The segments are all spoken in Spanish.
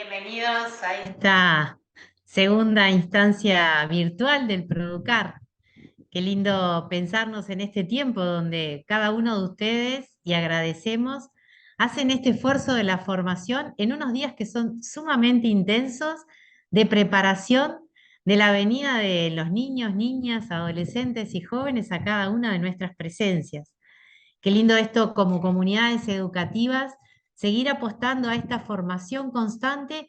Bienvenidos a esta segunda instancia virtual del Producar. Qué lindo pensarnos en este tiempo donde cada uno de ustedes, y agradecemos, hacen este esfuerzo de la formación en unos días que son sumamente intensos de preparación de la venida de los niños, niñas, adolescentes y jóvenes a cada una de nuestras presencias. Qué lindo esto como comunidades educativas, seguir apostando a esta formación constante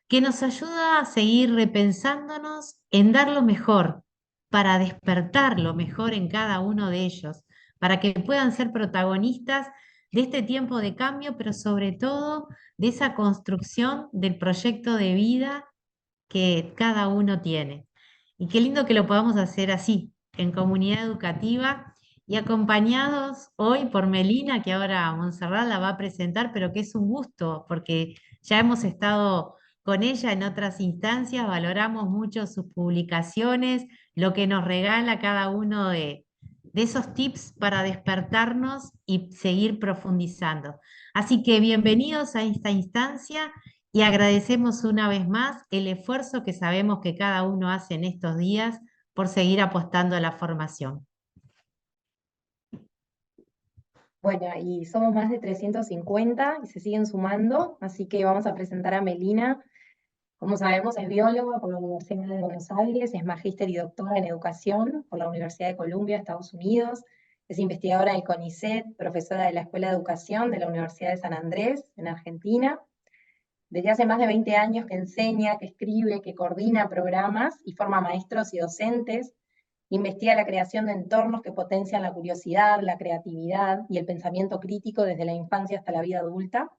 que nos ayuda a seguir repensándonos en dar lo mejor, para despertar lo mejor en cada uno de ellos, para que puedan ser protagonistas de este tiempo de cambio, pero sobre todo de esa construcción del proyecto de vida que cada uno tiene. Y qué lindo que lo podamos hacer así, en comunidad educativa y acompañados hoy por Melina, que ahora Montserrat la va a presentar, pero que es un gusto, porque ya hemos estado con ella en otras instancias, valoramos mucho sus publicaciones, lo que nos regala cada uno de esos tips para despertarnos y seguir profundizando. Así que bienvenidos a esta instancia y agradecemos una vez más el esfuerzo que sabemos que cada uno hace en estos días por seguir apostando a la formación. Bueno, y somos más de 350 y se siguen sumando, así que vamos a presentar a Melina. Como sabemos, es bióloga por la Universidad de Buenos Aires, es magíster y doctora en educación por la Universidad de Columbia, Estados Unidos, es investigadora del CONICET, profesora de la Escuela de Educación de la Universidad de San Andrés, en Argentina. Desde hace más de 20 años que enseña, que escribe, que coordina programas y forma maestros y docentes. Investiga la creación de entornos que potencian la curiosidad, la creatividad y el pensamiento crítico desde la infancia hasta la vida adulta.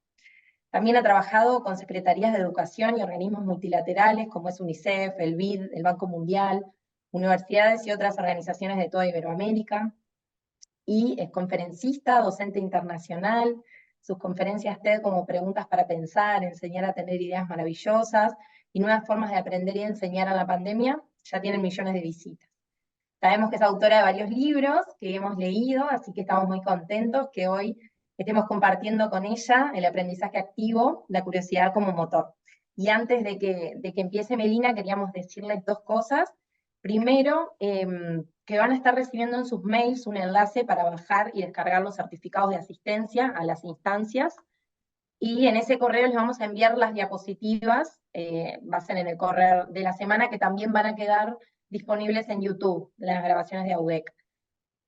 También ha trabajado con secretarías de educación y organismos multilaterales como es UNICEF, el BID, el Banco Mundial, universidades y otras organizaciones de toda Iberoamérica. Y es conferencista, docente internacional. Sus conferencias TED como Preguntas para Pensar, Enseñar a tener ideas maravillosas y nuevas formas de aprender y enseñar a la pandemia ya tienen millones de visitas. Sabemos que es autora de varios libros que hemos leído, así que estamos muy contentos que hoy estemos compartiendo con ella el aprendizaje activo, la curiosidad como motor. Y antes de que empiece Melina, queríamos decirles dos cosas. Primero, que van a estar recibiendo en sus mails un enlace para bajar y descargar los certificados de asistencia a las instancias. Y en ese correo les vamos a enviar las diapositivas, va a ser en el correo de la semana, que también van a quedar disponibles en YouTube, las grabaciones de AUDEC,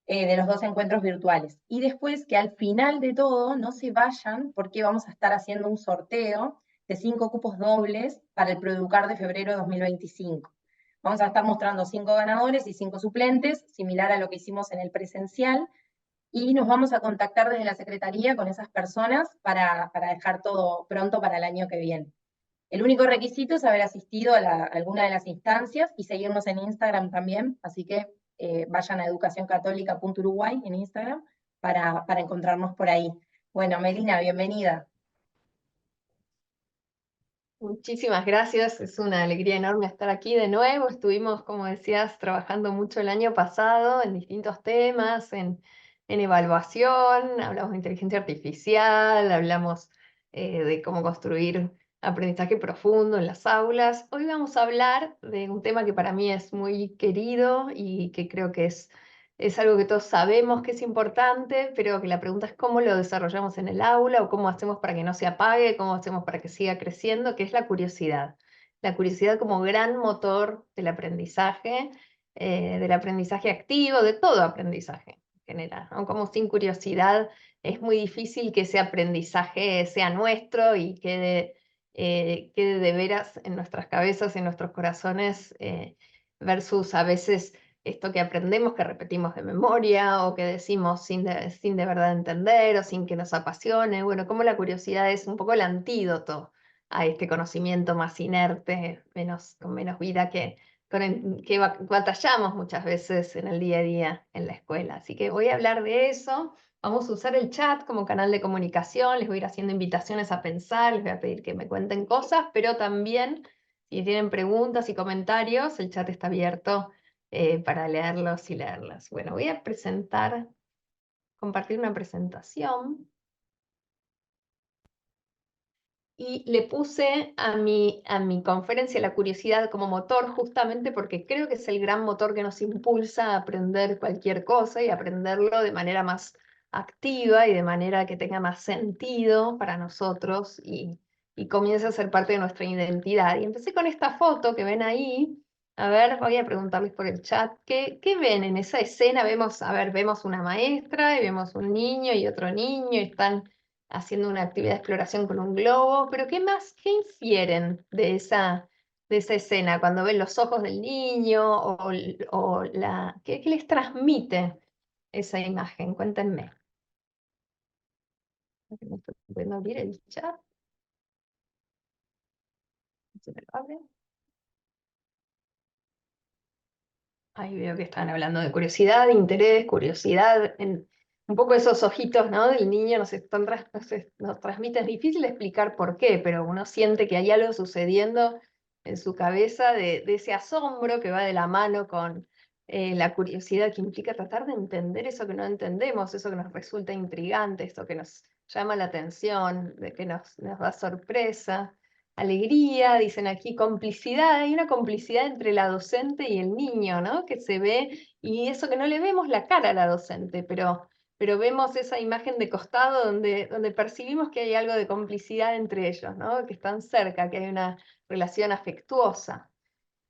de los dos encuentros virtuales. Y después que al final de todo no se vayan, porque vamos a estar haciendo un sorteo de 5 cupos dobles para el Producar de febrero de 2025. Vamos a estar mostrando 5 ganadores y 5 suplentes, similar a lo que hicimos en el presencial, y nos vamos a contactar desde la Secretaría con esas personas para dejar todo pronto para el año que viene. El único requisito es haber asistido a alguna de las instancias y seguirnos en Instagram también, así que vayan a educacioncatólica.uruguay en Instagram para encontrarnos por ahí. Bueno, Melina, bienvenida. Muchísimas gracias, es una alegría enorme estar aquí de nuevo. Estuvimos, como decías, trabajando mucho el año pasado en distintos temas, en evaluación, hablamos de inteligencia artificial, hablamos de cómo construir aprendizaje profundo en las aulas. Hoy vamos a hablar de un tema que para mí es muy querido y que creo que es algo que todos sabemos que es importante, pero que la pregunta es cómo lo desarrollamos en el aula o cómo hacemos para que no se apague, cómo hacemos para que siga creciendo, que es la curiosidad. La curiosidad como gran motor del aprendizaje activo, de todo aprendizaje en general, ¿no? Como sin curiosidad es muy difícil que ese aprendizaje sea nuestro y quede de veras en nuestras cabezas, en nuestros corazones, versus a veces esto que aprendemos, que repetimos de memoria o que decimos sin de verdad entender o sin que nos apasione. Bueno, como la curiosidad es un poco el antídoto a este conocimiento más inerte, con menos vida con el que batallamos muchas veces en el día a día en la escuela. Así que voy a hablar de eso. Vamos a usar el chat como canal de comunicación, les voy a ir haciendo invitaciones a pensar, les voy a pedir que me cuenten cosas, pero también si tienen preguntas y comentarios, el chat está abierto para leerlos y leerlas. Bueno, voy a compartir una presentación. y le puse a mi conferencia la curiosidad como motor, justamente porque creo que es el gran motor que nos impulsa a aprender cualquier cosa y aprenderlo de manera más activa y de manera que tenga más sentido para nosotros y comience a ser parte de nuestra identidad. Y empecé con esta foto que ven ahí. A ver, voy a preguntarles por el chat, ¿qué ven en esa escena? Vemos, a ver, vemos una maestra y vemos un niño y otro niño y están haciendo una actividad de exploración con un globo, pero ¿qué más? ¿Qué infieren de esa escena cuando ven los ojos del niño o ¿qué les transmite esa imagen? Cuéntenme. No estoy pudiendo abrir el chat. ¿Se me lo abre? Ahí veo que están hablando de curiosidad, de interés, curiosidad, un poco esos ojitos, ¿no? Del niño nos transmiten, es difícil explicar por qué, pero uno siente que hay algo sucediendo en su cabeza de ese asombro que va de la mano con la curiosidad que implica tratar de entender eso que no entendemos, eso que nos resulta intrigante, eso que nos llama la atención, de que nos da sorpresa. Alegría, dicen aquí, complicidad, hay una complicidad entre la docente y el niño, ¿no? Que se ve, y eso que no le vemos la cara a la docente, pero vemos esa imagen de costado donde percibimos que hay algo de complicidad entre ellos, ¿no? Que están cerca, que hay una relación afectuosa.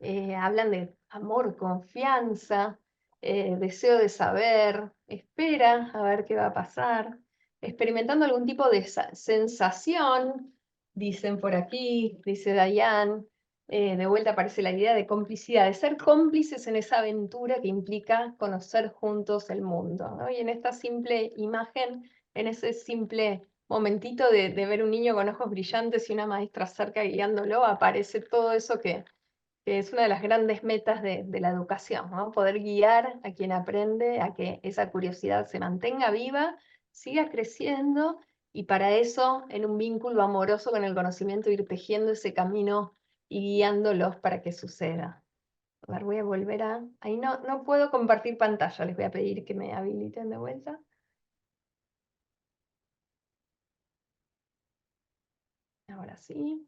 Hablan de amor, confianza, deseo de saber, espera a ver qué va a pasar, experimentando algún tipo de sensación, dicen por aquí, dice Dayan, de vuelta aparece la idea de complicidad, de ser cómplices en esa aventura que implica conocer juntos el mundo, ¿no? Y en esta simple imagen, en ese simple momentito de ver un niño con ojos brillantes y una maestra cerca guiándolo, aparece todo eso que es una de las grandes metas de la educación, ¿no? Poder guiar a quien aprende a que esa curiosidad se mantenga viva, siga creciendo y para eso, en un vínculo amoroso con el conocimiento, ir tejiendo ese camino y guiándolos para que suceda. A ver, voy a volver a... Ahí no puedo compartir pantalla, les voy a pedir que me habiliten de vuelta. Ahora sí.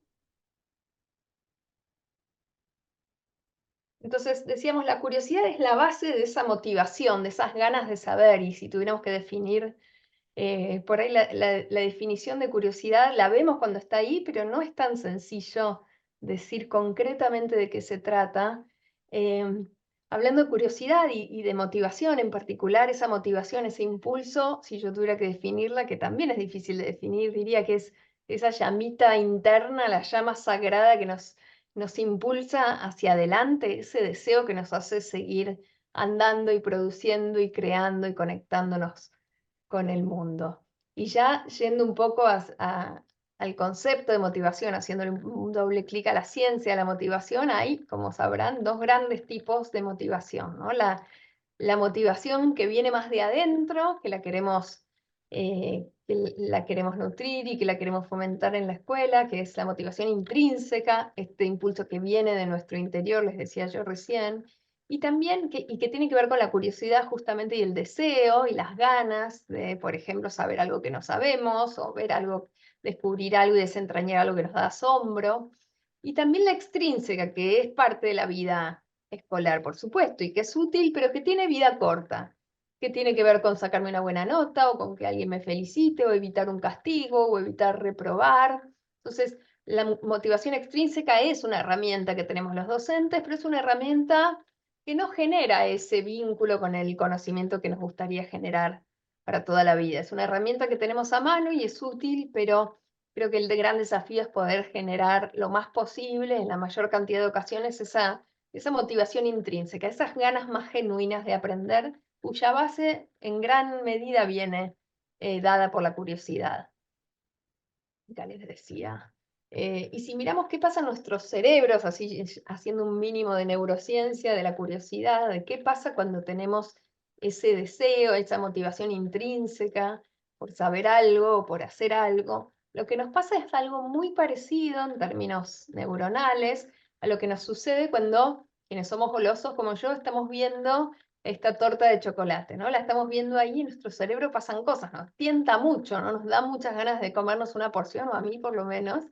Entonces, decíamos, la curiosidad es la base de esa motivación, de esas ganas de saber, y si tuviéramos que definir por ahí la definición de curiosidad la vemos cuando está ahí, pero no es tan sencillo decir concretamente de qué se trata. Eh, Hablando de curiosidad y de motivación en particular, esa motivación, ese impulso, si yo tuviera que definirla, que también es difícil de definir, diría que es esa llamita interna, la llama sagrada que nos impulsa hacia adelante, ese deseo que nos hace seguir andando y produciendo y creando y conectándonos con el mundo. Y ya yendo un poco al concepto de motivación, haciéndole un doble clic a la ciencia de la motivación, hay, como sabrán, dos grandes tipos de motivación, ¿no? La motivación que viene más de adentro, que la queremos nutrir y que la queremos fomentar en la escuela, que es la motivación intrínseca, este impulso que viene de nuestro interior, les decía yo recién, y también que tiene que ver con la curiosidad justamente y el deseo y las ganas de, por ejemplo, saber algo que no sabemos o ver algo, descubrir algo y desentrañar algo que nos da asombro. Y también la extrínseca, que es parte de la vida escolar, por supuesto, y que es útil, pero que tiene vida corta, que tiene que ver con sacarme una buena nota o con que alguien me felicite o evitar un castigo o evitar reprobar. Entonces, la motivación extrínseca es una herramienta que tenemos los docentes, pero es una herramienta que no genera ese vínculo con el conocimiento que nos gustaría generar para toda la vida. Es una herramienta que tenemos a mano y es útil, pero creo que el gran desafío es poder generar lo más posible, en la mayor cantidad de ocasiones, esa motivación intrínseca, esas ganas más genuinas de aprender, cuya base en gran medida viene dada por la curiosidad. Ya les decía. Y si miramos qué pasa en nuestros cerebros, así haciendo un mínimo de neurociencia, de la curiosidad, de qué pasa cuando tenemos ese deseo, esa motivación intrínseca por saber algo o por hacer algo, lo que nos pasa es algo muy parecido en términos neuronales a lo que nos sucede cuando quienes somos golosos como yo estamos viendo esta torta de chocolate, ¿no? La estamos viendo ahí y en nuestro cerebro pasan cosas, nos tienta mucho, ¿no? Nos da muchas ganas de comernos una porción, o a mí por lo menos,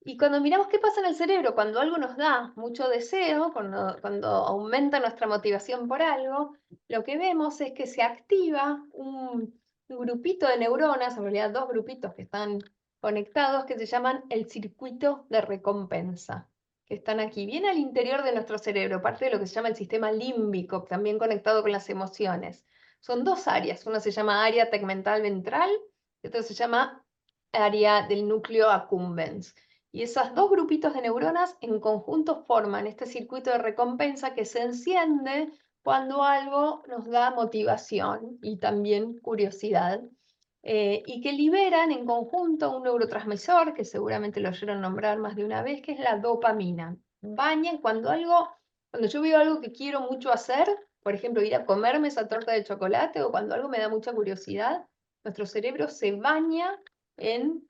Y cuando miramos qué pasa en el cerebro, cuando algo nos da mucho deseo, cuando aumenta nuestra motivación por algo, lo que vemos es que se activa un grupito de neuronas, en realidad dos grupitos que están conectados, que se llaman el circuito de recompensa, que están aquí, bien al interior de nuestro cerebro, parte de lo que se llama el sistema límbico, también conectado con las emociones. Son dos áreas, una se llama área tegmental ventral y otra se llama área del núcleo accumbens. Y esos dos grupitos de neuronas en conjunto forman este circuito de recompensa que se enciende cuando algo nos da motivación y también curiosidad, y que liberan en conjunto un neurotransmisor, que seguramente lo oyeron nombrar más de una vez, que es la dopamina. Bañan cuando yo veo algo que quiero mucho hacer, por ejemplo, ir a comerme esa torta de chocolate, o cuando algo me da mucha curiosidad, nuestro cerebro se baña en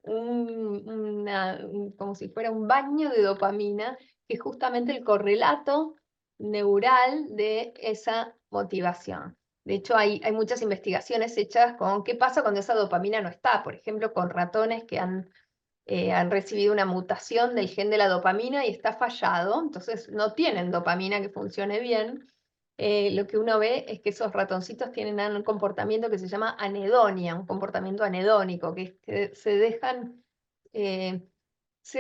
como si fuera un baño de dopamina, que es justamente el correlato neural de esa motivación. De hecho, hay muchas investigaciones hechas con qué pasa cuando esa dopamina no está, por ejemplo, con ratones que han recibido una mutación del gen de la dopamina y está fallado, entonces no tienen dopamina que funcione bien. Lo que uno ve es que esos ratoncitos tienen un comportamiento que se llama anedonia, un comportamiento anedónico, que eh, se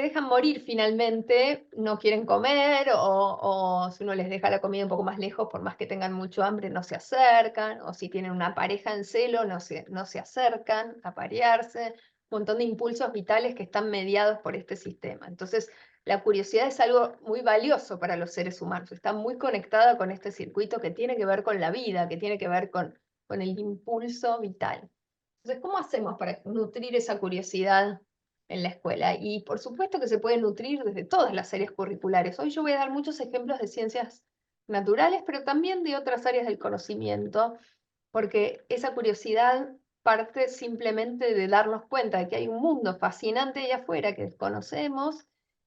dejan morir finalmente, no quieren comer, o si uno les deja la comida un poco más lejos, por más que tengan mucho hambre, no se acercan, o si tienen una pareja en celo, no se acercan a parearse, un montón de impulsos vitales que están mediados por este sistema. Entonces, la curiosidad es algo muy valioso para los seres humanos, está muy conectada con este circuito que tiene que ver con la vida, que tiene que ver con el impulso vital. Entonces, ¿cómo hacemos para nutrir esa curiosidad en la escuela? Y por supuesto que se puede nutrir desde todas las áreas curriculares. Hoy yo voy a dar muchos ejemplos de ciencias naturales, pero también de otras áreas del conocimiento, porque esa curiosidad parte simplemente de darnos cuenta de que hay un mundo fascinante allá afuera que desconocemos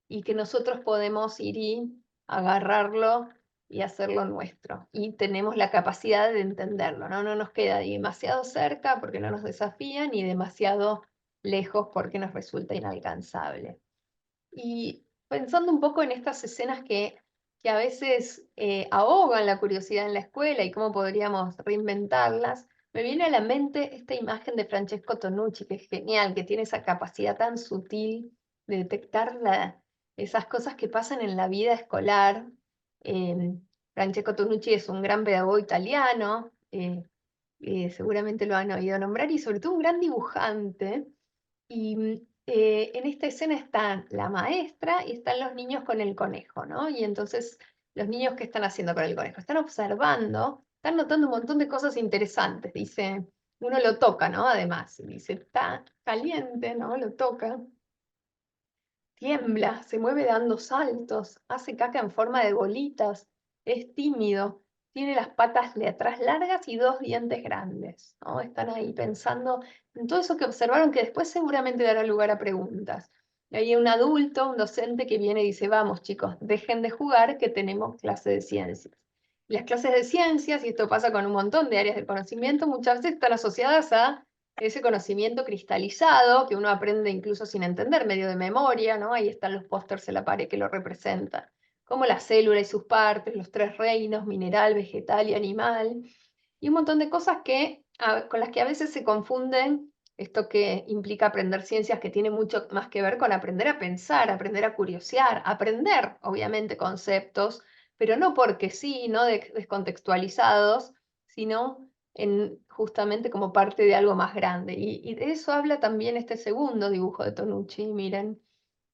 y que nosotros podemos ir y agarrarlo y hacerlo nuestro. Y tenemos la capacidad de entenderlo, ¿no? No nos queda ni demasiado cerca porque no nos desafía, ni demasiado lejos porque nos resulta inalcanzable. Y pensando un poco en estas escenas que a veces ahogan la curiosidad en la escuela y cómo podríamos reinventarlas, me viene a la mente esta imagen de Francesco Tonucci, que es genial, que tiene esa capacidad tan sutil de detectar esas cosas que pasan en la vida escolar. Eh, Francesco Tonucci es un gran pedagogo italiano, seguramente lo han oído nombrar, y sobre todo un gran dibujante. Y en esta escena están la maestra y están los niños con el conejo, ¿no? Y entonces, los niños, ¿qué están haciendo con el conejo? Están observando, están notando un montón de cosas interesantes. Dice, uno lo toca, ¿no? Además, dice, está caliente, ¿no? Lo toca, tiembla, se mueve dando saltos, hace caca en forma de bolitas, es tímido, tiene las patas de atrás largas y dos dientes grandes, ¿no? Están ahí pensando en todo eso que observaron, que después seguramente dará lugar a preguntas. Y hay un adulto, un docente que viene y dice, vamos chicos, dejen de jugar que tenemos clase de ciencias. Y las clases de ciencias, y esto pasa con un montón de áreas del conocimiento, muchas veces están asociadas a ese conocimiento cristalizado que uno aprende incluso sin entender, medio de memoria, ¿no? Ahí están los pósters en la pared que lo representan, como la célula y sus partes, los tres reinos, mineral, vegetal y animal, y un montón de cosas con las que a veces se confunden esto que implica aprender ciencias, que tiene mucho más que ver con aprender a pensar, aprender a curiosear, aprender, obviamente, conceptos, pero no porque sí, no descontextualizados, sino justamente como parte de algo más grande. Y de eso habla también este segundo dibujo de Tonucci. Miren,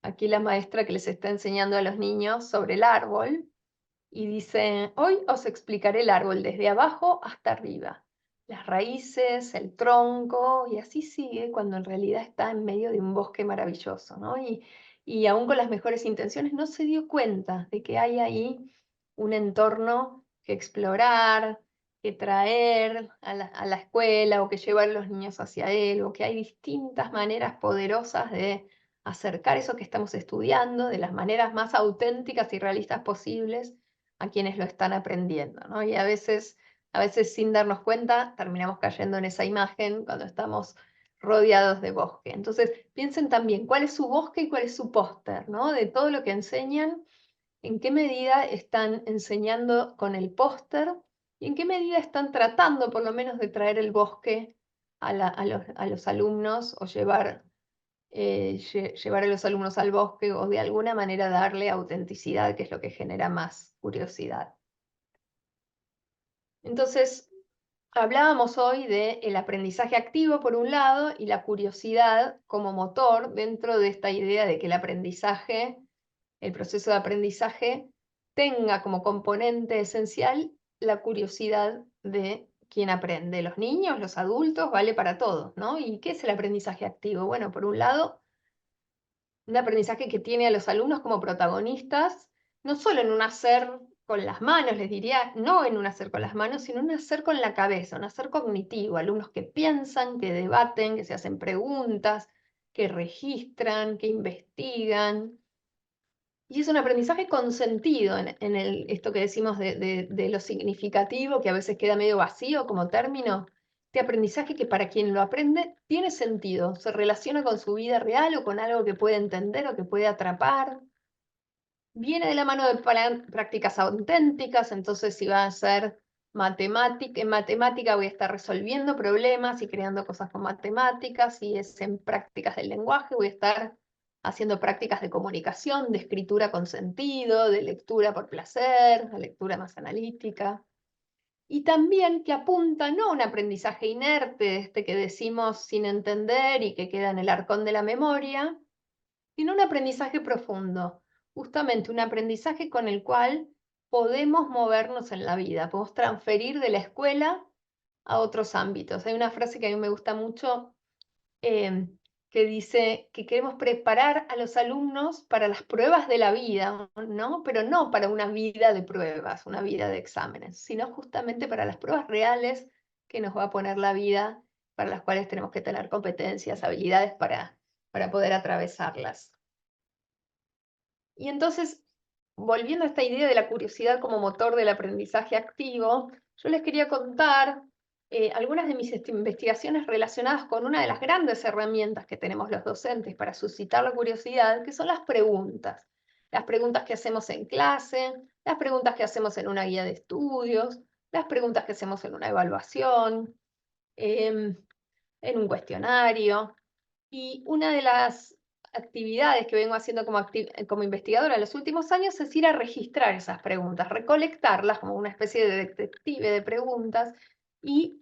aquí la maestra que les está enseñando a los niños sobre el árbol y dice, hoy os explicaré el árbol desde abajo hasta arriba, las raíces, el tronco, y así sigue cuando en realidad está en medio de un bosque maravilloso, ¿no? Y aún con las mejores intenciones no se dio cuenta de que hay ahí un entorno que explorar, que traer a la escuela, o que llevar a los niños hacia él, o que hay distintas maneras poderosas de acercar eso que estamos estudiando de las maneras más auténticas y realistas posibles a quienes lo están aprendiendo, ¿no? Y a veces sin darnos cuenta terminamos cayendo en esa imagen cuando estamos rodeados de bosque. Entonces, piensen también cuál es su bosque y cuál es su póster, ¿no? De todo lo que enseñan, en qué medida están enseñando con el póster y en qué medida están tratando por lo menos de traer el bosque a los alumnos o llevar a los alumnos al bosque o de alguna manera darle autenticidad, que es lo que genera más curiosidad. Entonces, hablábamos hoy del aprendizaje activo por un lado y la curiosidad como motor dentro de esta idea de que el proceso de aprendizaje tenga como componente esencial la curiosidad de quien aprende, los niños, los adultos, vale para todos, ¿no? ¿Y qué es el aprendizaje activo? Bueno, por un lado, un aprendizaje que tiene a los alumnos como protagonistas, no solo en un hacer con las manos, les diría, no en un hacer con las manos, sino en un hacer con la cabeza, un hacer cognitivo, alumnos que piensan, que debaten, que se hacen preguntas, que registran, que investigan. Y es un aprendizaje con sentido en esto que decimos de lo significativo, que a veces queda medio vacío como término. Este aprendizaje que para quien lo aprende tiene sentido, se relaciona con su vida real o con algo que puede entender o que puede atrapar. Viene de la mano de prácticas auténticas, entonces si va a ser matemática, en matemática voy a estar resolviendo problemas y creando cosas con matemáticas, si es en prácticas del lenguaje voy a estar haciendo prácticas de comunicación, de escritura con sentido, de lectura por placer, de lectura más analítica. Y también que apunta no a un aprendizaje inerte, este que decimos sin entender y que queda en el arcón de la memoria, sino un aprendizaje profundo, justamente un aprendizaje con el cual podemos movernos en la vida, podemos transferir de la escuela a otros ámbitos. Hay una frase que a mí me gusta mucho que dice que queremos preparar a los alumnos para las pruebas de la vida, ¿no? Pero no para una vida de pruebas, una vida de exámenes, sino justamente para las pruebas reales que nos va a poner la vida, para las cuales tenemos que tener competencias, habilidades para poder atravesarlas. Y entonces, volviendo a esta idea de la curiosidad como motor del aprendizaje activo, yo les quería contar algunas de mis investigaciones relacionadas con una de las grandes herramientas que tenemos los docentes para suscitar la curiosidad, que son las preguntas. Las preguntas que hacemos en clase, las preguntas que hacemos en una guía de estudios, las preguntas que hacemos en una evaluación, en un cuestionario. Y una de las actividades que vengo haciendo como investigadora en los últimos años es ir a registrar esas preguntas, recolectarlas como una especie de detective de preguntas y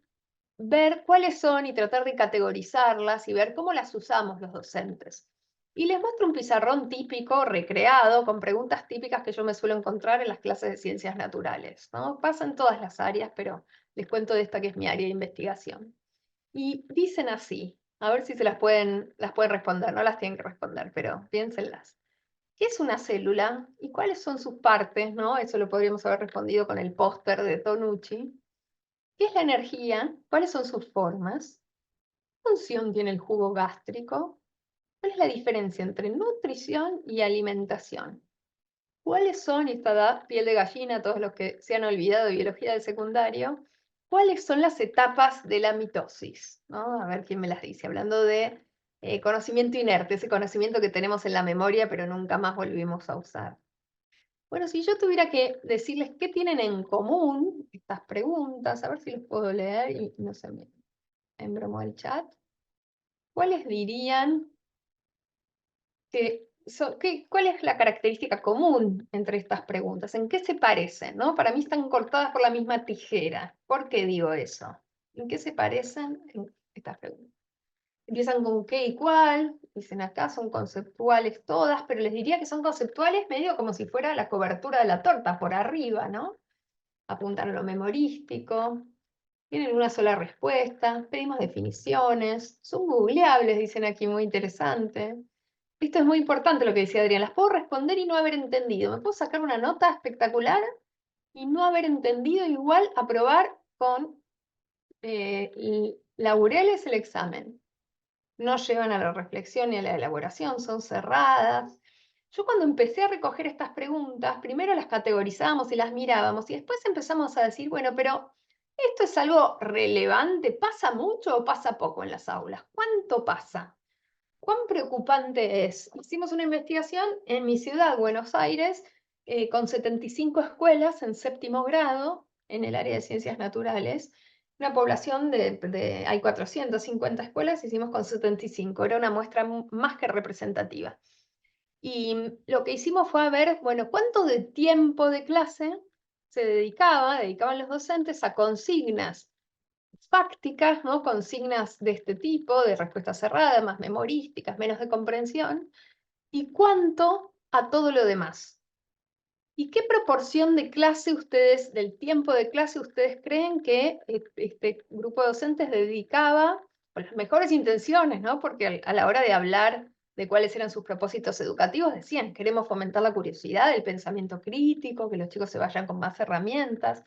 ver cuáles son y tratar de categorizarlas y ver cómo las usamos los docentes. Y les muestro un pizarrón típico, recreado, con preguntas típicas que yo me suelo encontrar en las clases de ciencias naturales, ¿no? Pasa en todas las áreas, pero les cuento de esta que es mi área de investigación. Y dicen así, a ver si se las pueden responder, no las tienen que responder, pero piénsenlas. ¿Qué es una célula y cuáles son sus partes? ¿No? Eso lo podríamos haber respondido con el póster de Tonucci. ¿Qué es la energía? ¿Cuáles son sus formas? ¿Qué función tiene el jugo gástrico? ¿Cuál es la diferencia entre nutrición y alimentación? ¿Cuáles son, y esta da piel de gallina a todos los que se han olvidado de biología del secundario, cuáles son las etapas de la mitosis? ¿No? A ver quién me las dice, hablando de conocimiento inerte, ese conocimiento que tenemos en la memoria pero nunca más volvimos a usar. Bueno, si yo tuviera que decirles qué tienen en común estas preguntas, a ver si los puedo leer y no se me embromó el chat, ¿cuáles dirían cuál es la característica común entre estas preguntas? ¿En qué se parecen? ¿No? Para mí están cortadas por la misma tijera. ¿Por qué digo eso? ¿En qué se parecen estas preguntas? Empiezan con qué y cuál, dicen acá, son conceptuales todas, pero les diría que son conceptuales medio como si fuera la cobertura de la torta, por arriba, ¿no? Apuntan a lo memorístico, tienen una sola respuesta, pedimos definiciones, son googleables, dicen aquí, muy interesante. Esto es muy importante lo que decía Adrián, las puedo responder y no haber entendido. Me puedo sacar una nota espectacular y no haber entendido, igual aprobar con laureles el examen. No llevan a la reflexión ni a la elaboración, son cerradas. Yo cuando empecé a recoger estas preguntas, primero las categorizábamos y las mirábamos y después empezamos a decir, bueno, pero ¿Esto es algo relevante? ¿Pasa mucho o pasa poco en las aulas? ¿Cuánto pasa? ¿Cuán preocupante es? Hicimos una investigación en mi ciudad, Buenos Aires, con 75 escuelas en 7º grado, en el área de ciencias naturales. Una población hay 450 escuelas, hicimos con 75. Era una muestra más que representativa. Y lo que hicimos fue ver, bueno, cuánto de tiempo de clase se dedicaban los docentes a consignas fácticas, ¿no? Consignas de este tipo, de respuesta cerrada, más memorísticas, menos de comprensión, y cuánto a todo lo demás. ¿Y qué proporción de clase ustedes, del tiempo de clase, ustedes creen que este grupo de docentes dedicaba, con las mejores intenciones, ¿no? Porque a la hora de hablar de cuáles eran sus propósitos educativos, decían, queremos fomentar la curiosidad, el pensamiento crítico, que los chicos se vayan con más herramientas,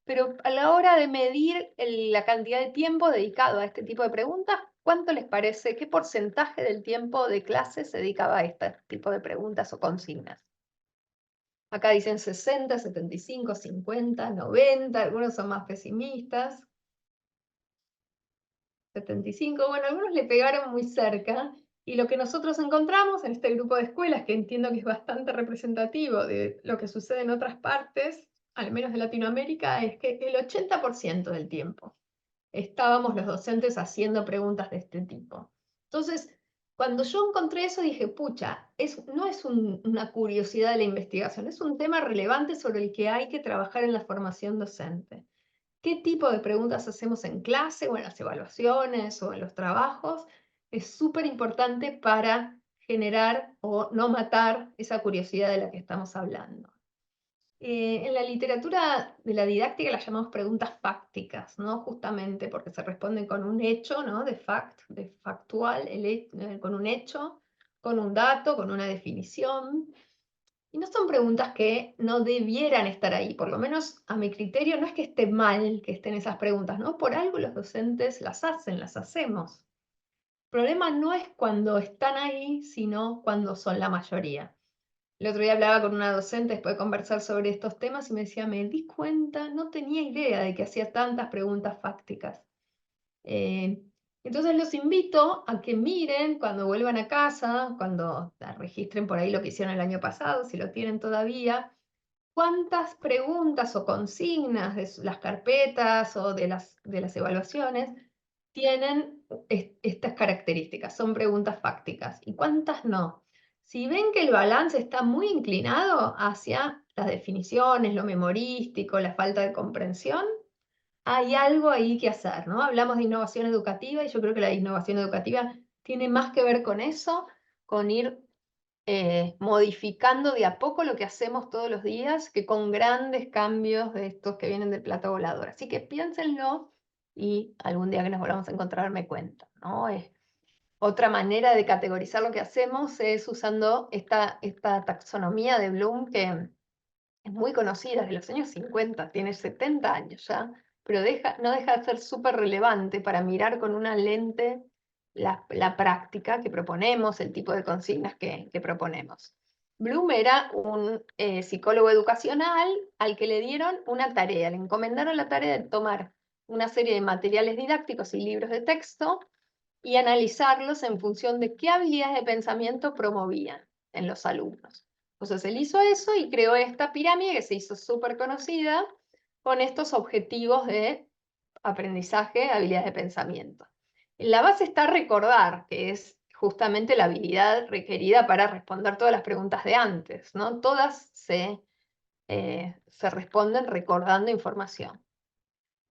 pero a la hora de medir la cantidad de tiempo dedicado a este tipo de preguntas, ¿cuánto les parece, qué porcentaje del tiempo de clase se dedicaba a este tipo de preguntas o consignas? Acá dicen 60, 75, 50, 90, algunos son más pesimistas. 75, bueno, algunos le pegaron muy cerca. Y lo que nosotros encontramos en este grupo de escuelas, que entiendo que es bastante representativo de lo que sucede en otras partes, al menos de Latinoamérica, es que el 80% del tiempo estábamos los docentes haciendo preguntas de este tipo. Entonces, cuando yo encontré eso, dije, pucha, no es una curiosidad de la investigación, es un tema relevante sobre el que hay que trabajar en la formación docente. ¿Qué tipo de preguntas hacemos en clase o en las evaluaciones o en los trabajos? Es súper importante para generar o no matar esa curiosidad de la que estamos hablando. En la literatura de la didáctica las llamamos preguntas fácticas, ¿no? Justamente porque se responden con un hecho, ¿no? De factual, con un hecho, con un dato, con una definición. Y no son preguntas que no debieran estar ahí, por lo menos a mi criterio, no es que esté mal que estén esas preguntas, ¿no? Por algo los docentes las hacen, las hacemos. El problema no es cuando están ahí, sino cuando son la mayoría. El otro día hablaba con una docente después de conversar sobre estos temas y me decía, me di cuenta, no tenía idea de que hacía tantas preguntas fácticas. Entonces los invito a que miren cuando vuelvan a casa, cuando registren por ahí lo que hicieron el año pasado, si lo tienen todavía, cuántas preguntas o consignas de las carpetas o de las evaluaciones tienen estas características, son preguntas fácticas, y cuántas no. Si ven que el balance está muy inclinado hacia las definiciones, lo memorístico, la falta de comprensión, hay algo ahí que hacer, ¿no? Hablamos de innovación educativa y yo creo que la innovación educativa tiene más que ver con eso, con ir modificando de a poco lo que hacemos todos los días, que con grandes cambios de estos que vienen del plato volador. Así que piénsenlo y algún día que nos volvamos a encontrar me cuentan, ¿no? Otra manera de categorizar lo que hacemos es usando esta taxonomía de Bloom, que es muy conocida, de los años 50, tiene 70 años ya, pero no deja de ser súper relevante para mirar con una lente la práctica que proponemos, el tipo de consignas que proponemos. Bloom era un psicólogo educacional al que le dieron una tarea, le encomendaron la tarea de tomar una serie de materiales didácticos y libros de texto y analizarlos en función de qué habilidades de pensamiento promovían en los alumnos. Entonces él hizo eso y creó esta pirámide que se hizo súper conocida con estos objetivos de aprendizaje, habilidades de pensamiento. En la base está recordar, que es justamente la habilidad requerida para responder todas las preguntas de antes, ¿no? Todas se responden recordando información.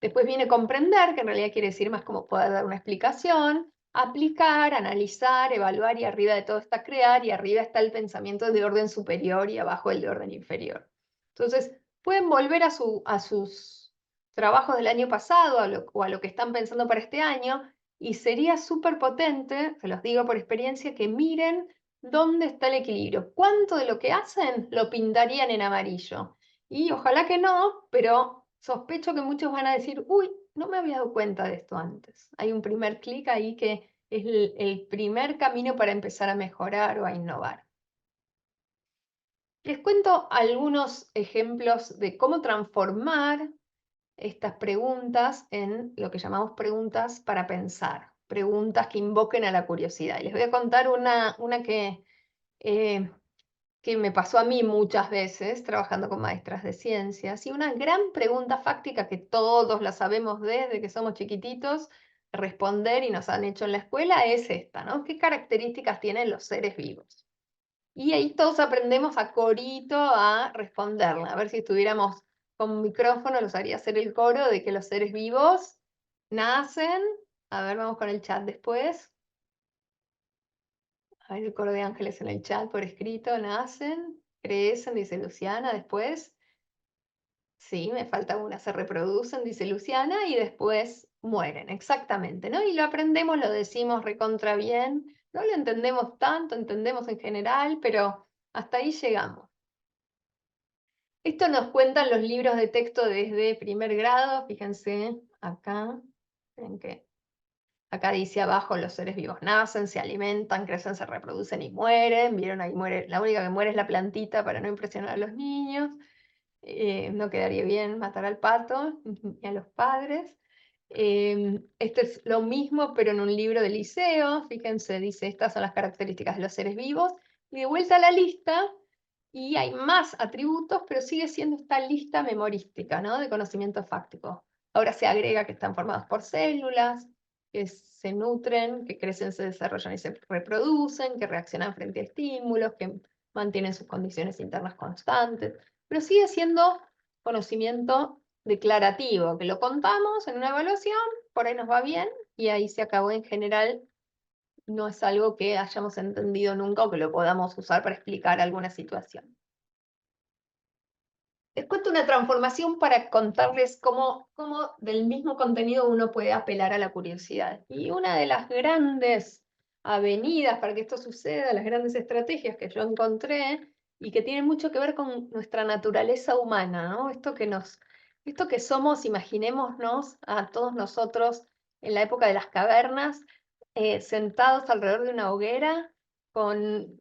Después viene comprender, que en realidad quiere decir más como poder dar una explicación, aplicar, analizar, evaluar, y arriba de todo está crear, y arriba está el pensamiento de orden superior y abajo el de orden inferior. Entonces, pueden volver a sus trabajos del año pasado o a lo que están pensando para este año, y sería súper potente, se los digo por experiencia, que miren dónde está el equilibrio. ¿Cuánto de lo que hacen lo pintarían en amarillo? Y ojalá que no, pero sospecho que muchos van a decir, uy, no me había dado cuenta de esto antes. Hay un primer clic ahí que es el primer camino para empezar a mejorar o a innovar. Les cuento algunos ejemplos de cómo transformar estas preguntas en lo que llamamos preguntas para pensar, preguntas que invoquen a la curiosidad. Y les voy a contar una que me pasó a mí muchas veces trabajando con maestras de ciencias, y una gran pregunta fáctica que todos la sabemos desde que somos chiquititos responder y nos han hecho en la escuela es esta, ¿no? ¿Qué características tienen los seres vivos? Y ahí todos aprendemos a corito a responderla. A ver si estuviéramos con un micrófono, los haría hacer el coro de que los seres vivos nacen. A ver, vamos con el chat después. A ver el coro de ángeles en el chat por escrito. Nacen, crecen, dice Luciana. Después, sí, me falta una. Se reproducen, dice Luciana, y después mueren. Exactamente, ¿no? Y lo aprendemos, lo decimos recontra bien. No lo entendemos tanto, entendemos en general, pero hasta ahí llegamos. Esto nos cuentan los libros de texto desde primer grado, fíjense acá, en que acá dice abajo los seres vivos nacen, se alimentan, crecen, se reproducen y mueren. Vieron, ahí muere, la única que muere es la plantita para no impresionar a los niños. No quedaría bien matar al pato y a los padres. Esto es lo mismo, pero en un libro de liceo, fíjense, dice estas son las características de los seres vivos. Y de vuelta a la lista, y hay más atributos, pero sigue siendo esta lista memorística, ¿no? De conocimiento fáctico. Ahora se agrega que están formados por células, que se nutren, que crecen, se desarrollan y se reproducen, que reaccionan frente a estímulos, que mantienen sus condiciones internas constantes, pero sigue siendo conocimiento declarativo, que lo contamos en una evaluación, por ahí nos va bien, y ahí se acabó. En general. No es algo que hayamos entendido nunca o que lo podamos usar para explicar alguna situación. Les cuento una transformación para contarles cómo del mismo contenido uno puede apelar a la curiosidad. Y una de las grandes avenidas para que esto suceda, las grandes estrategias que yo encontré y que tienen mucho que ver con nuestra naturaleza humana, ¿no? Esto que somos, imaginémonos a todos nosotros en la época de las cavernas, sentados alrededor de una hoguera con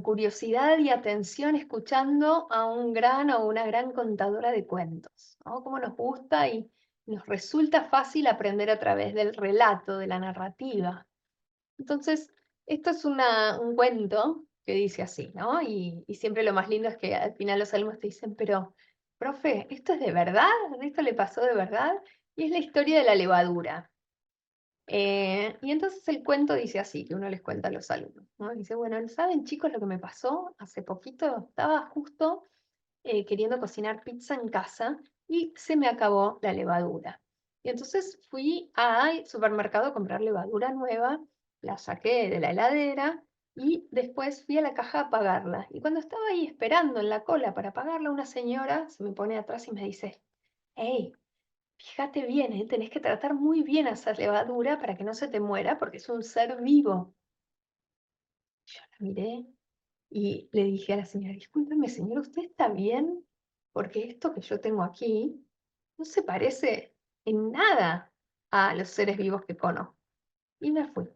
curiosidad y atención escuchando a un gran o una gran contadora de cuentos, ¿no? Cómo nos gusta y nos resulta fácil aprender a través del relato, de la narrativa. Entonces, esto es un cuento que dice así, ¿no? Y siempre lo más lindo es que al final los alumnos te dicen, pero, profe, ¿esto es de verdad? ¿Esto le pasó de verdad? Y es la historia de la levadura. Y entonces el cuento dice así, que uno les cuenta a los alumnos, ¿no? Dice, bueno, ¿saben, chicos, lo que me pasó hace poquito? Estaba justo queriendo cocinar pizza en casa y se me acabó la levadura. Y entonces fui al supermercado a comprar levadura nueva, la saqué de la heladera y después fui a la caja a pagarla. Y cuando estaba ahí esperando en la cola para pagarla, una señora se me pone atrás y me dice, hey, fíjate bien, tenés que tratar muy bien a esa levadura para que no se te muera, porque es un ser vivo. Yo la miré y le dije a la señora, discúlpeme, señora, ¿usted está bien? Porque esto que yo tengo aquí no se parece en nada a los seres vivos que conozco. Y me fui.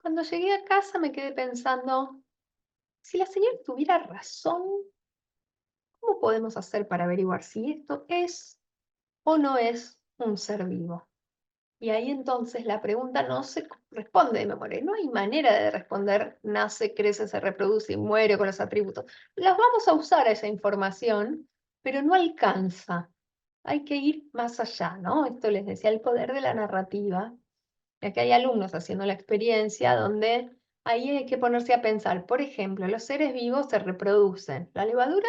Cuando llegué a casa me quedé pensando, si la señora tuviera razón, ¿cómo podemos hacer para averiguar si esto es o no es un ser vivo? Y ahí entonces la pregunta no se responde de memoria. No hay manera de responder, nace, crece, se reproduce y muere con los atributos. Las vamos a usar a esa información, pero no alcanza. Hay que ir más allá, ¿no? Esto les decía, el poder de la narrativa. Y aquí hay alumnos haciendo la experiencia donde ahí hay que ponerse a pensar. Por ejemplo, los seres vivos se reproducen. ¿La levadura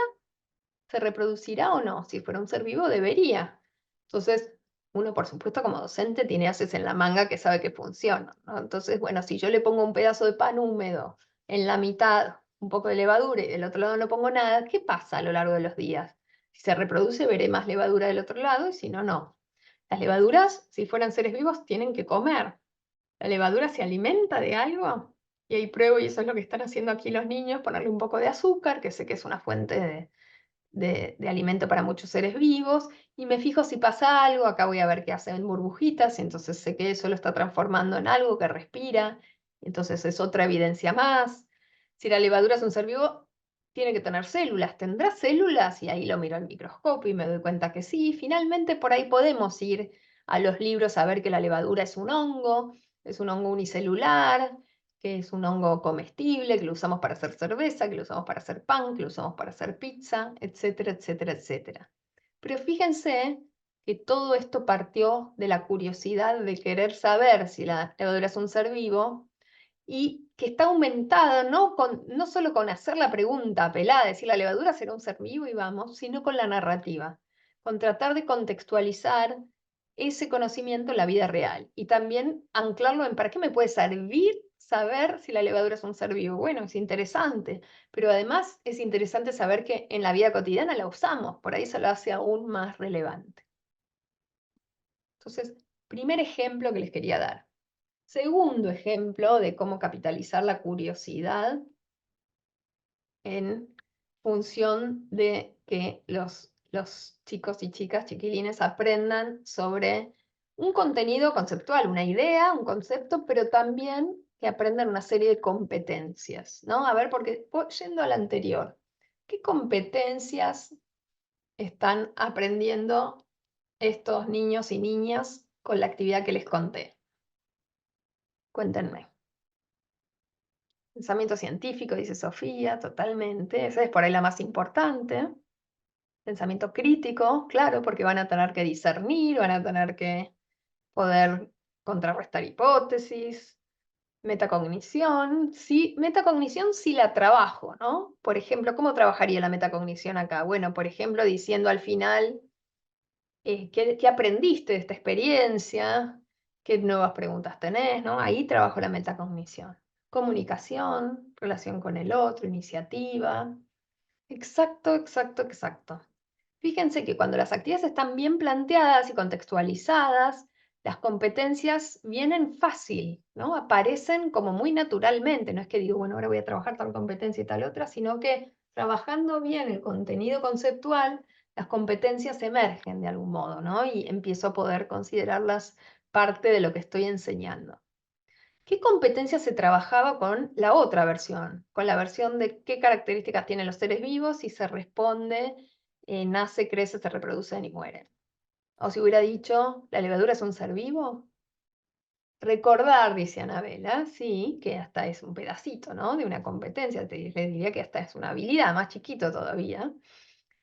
se reproducirá o no? Si fuera un ser vivo, debería. Entonces, uno, por supuesto, como docente, tiene haces en la manga que sabe que funciona, ¿no? Entonces, bueno, si yo le pongo un pedazo de pan húmedo en la mitad, un poco de levadura y del otro lado no pongo nada, ¿qué pasa a lo largo de los días? Si se reproduce, veré más levadura del otro lado y si no, no. Las levaduras, si fueran seres vivos, tienen que comer. La levadura se alimenta de algo y ahí pruebo, y eso es lo que están haciendo aquí los niños, ponerle un poco de azúcar, que sé que es una fuente de alimento para muchos seres vivos, y me fijo si pasa algo. Acá voy a ver que hacen burbujitas, y entonces sé que eso lo está transformando en algo que respira, entonces es otra evidencia más. Si la levadura es un ser vivo, tiene que tener células. ¿Tendrá células? Y ahí lo miro al microscopio y me doy cuenta que sí. Finalmente por ahí podemos ir a los libros a ver que la levadura es un hongo unicelular, que es un hongo comestible, que lo usamos para hacer cerveza, que lo usamos para hacer pan, que lo usamos para hacer pizza, etcétera, etcétera, etcétera. Pero fíjense que todo esto partió de la curiosidad de querer saber si la levadura es un ser vivo y que está aumentada no solo con hacer la pregunta pelada, decir la levadura será un ser vivo y vamos, sino con la narrativa, con tratar de contextualizar ese conocimiento en la vida real y también anclarlo en para qué me puede servir saber si la levadura es un ser vivo. Bueno, es interesante, pero además es interesante saber que en la vida cotidiana la usamos, por ahí se lo hace aún más relevante. Entonces, primer ejemplo que les quería dar. Segundo ejemplo de cómo capitalizar la curiosidad en función de que los chicos y chicas, chiquilines, aprendan sobre un contenido conceptual, una idea, un concepto, pero también que aprendan una serie de competencias, ¿no? A ver, porque yendo al anterior, ¿qué competencias están aprendiendo estos niños y niñas con la actividad que les conté? Cuéntenme. Pensamiento científico, dice Sofía, totalmente. Esa es por ahí la más importante. Pensamiento crítico, claro, porque van a tener que discernir, van a tener que poder contrarrestar hipótesis. Metacognición, sí, metacognición sí la trabajo, ¿no? Por ejemplo, ¿cómo trabajaría la metacognición acá? Bueno, por ejemplo, diciendo al final, ¿qué aprendiste de esta experiencia? ¿Qué nuevas preguntas tenés? ¿No? Ahí trabajo la metacognición. Comunicación, relación con el otro, iniciativa. Exacto, exacto, exacto. Fíjense que cuando las actividades están bien planteadas y contextualizadas, las competencias vienen fácil, ¿no? Aparecen como muy naturalmente. No es que digo, bueno, ahora voy a trabajar tal competencia y tal otra, sino que trabajando bien el contenido conceptual, las competencias emergen de algún modo, ¿no? Y empiezo a poder considerarlas parte de lo que estoy enseñando. ¿Qué competencia se trabajaba con la otra versión? Con la versión de qué características tienen los seres vivos y se responde, nace, crece, se reproducen y mueren. O si hubiera dicho, ¿la levadura es un ser vivo? Recordar, dice Anabela, sí, que hasta es un pedacito, ¿no? De una competencia, le diría que hasta es una habilidad, más chiquito todavía.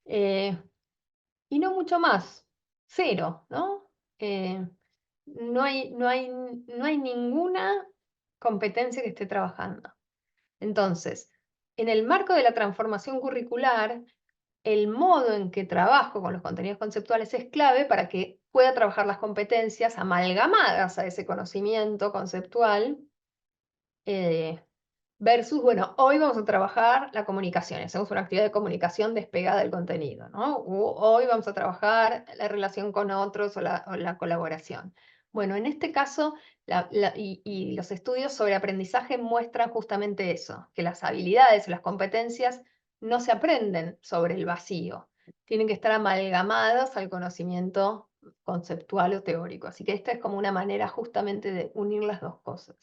Y no mucho más, cero, ¿no? No hay ninguna competencia que esté trabajando. Entonces, en el marco de la transformación curricular, el modo en que trabajo con los contenidos conceptuales es clave para que pueda trabajar las competencias amalgamadas a ese conocimiento conceptual, versus, bueno, hoy vamos a trabajar la comunicación, hacemos una actividad de comunicación despegada del contenido, ¿no? Hoy vamos a trabajar la relación con otros o la colaboración. Bueno, en este caso, y los estudios sobre aprendizaje muestran justamente eso, que las habilidades o las competencias no se aprenden sobre el vacío, tienen que estar amalgamadas al conocimiento conceptual o teórico. Así que esta es como una manera justamente de unir las dos cosas.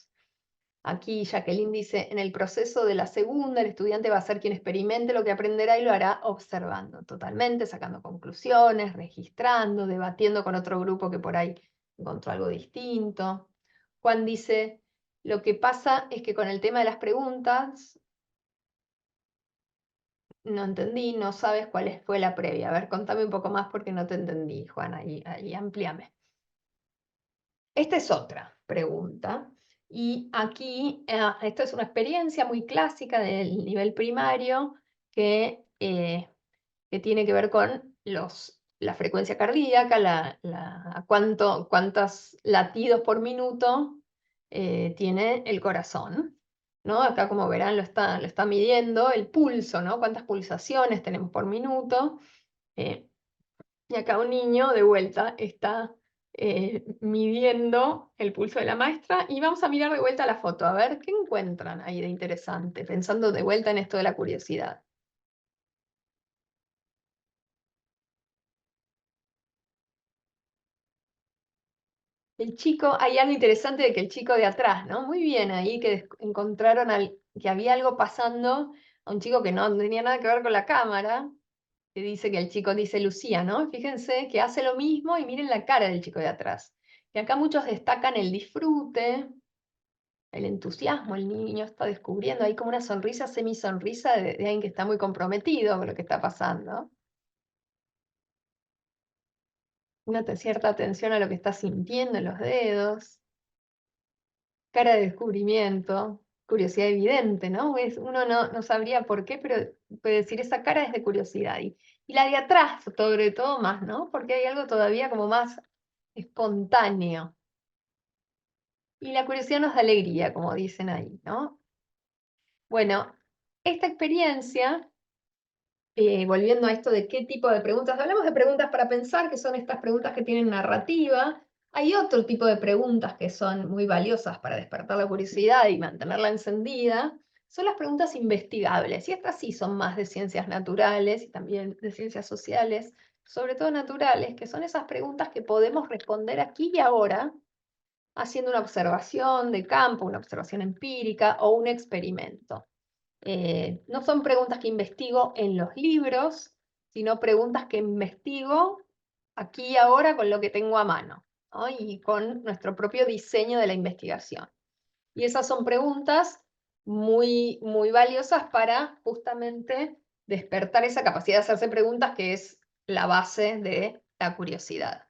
Aquí Jacqueline dice, en el proceso de la segunda, el estudiante va a ser quien experimente lo que aprenderá y lo hará observando totalmente, sacando conclusiones, registrando, debatiendo con otro grupo que por ahí encontró algo distinto. Juan dice, lo que pasa es que con el tema de las preguntas, no entendí, no sabes cuál fue la previa. A ver, contame un poco más porque no te entendí, Juan, ahí amplíame. Esta es otra pregunta. Y aquí, esta es una experiencia muy clásica del nivel primario que tiene que ver con la frecuencia cardíaca, cuántos latidos por minuto tiene el corazón, ¿no? Acá, como verán, lo está midiendo el pulso, ¿no? Cuántas pulsaciones tenemos por minuto. Y acá un niño de vuelta está midiendo el pulso de la maestra y vamos a mirar de vuelta la foto, a ver qué encuentran ahí de interesante, pensando de vuelta en esto de la curiosidad. El chico, hay algo interesante de que el chico de atrás, ¿no? Muy bien, ahí que encontraron que había algo pasando a un chico que no tenía nada que ver con la cámara, que dice que el chico dice Lucía, ¿no? Fíjense que hace lo mismo y miren la cara del chico de atrás. Y acá muchos destacan el disfrute, el entusiasmo, el niño está descubriendo, hay como una sonrisa, semisonrisa de alguien que está muy comprometido con lo que está pasando. Una cierta atención a lo que está sintiendo en los dedos. Cara de descubrimiento, curiosidad evidente, ¿no? Uno no sabría por qué, pero puede decir, esa cara es de curiosidad. Y la de atrás, sobre todo más, ¿no? Porque hay algo todavía como más espontáneo. Y la curiosidad nos da alegría, como dicen ahí, ¿no? Bueno, esta experiencia, volviendo a esto de qué tipo de preguntas, hablamos de preguntas para pensar, que son estas preguntas que tienen narrativa. Hay otro tipo de preguntas que son muy valiosas para despertar la curiosidad y mantenerla encendida, son las preguntas investigables. Y estas sí son más de ciencias naturales y también de ciencias sociales, sobre todo naturales, que son esas preguntas que podemos responder aquí y ahora, haciendo una observación de campo, una observación empírica o un experimento. No son preguntas que investigo en los libros, sino preguntas que investigo aquí y ahora con lo que tengo a mano, ¿no? Y con nuestro propio diseño de la investigación. Y esas son preguntas muy, muy valiosas para justamente despertar esa capacidad de hacerse preguntas que es la base de la curiosidad.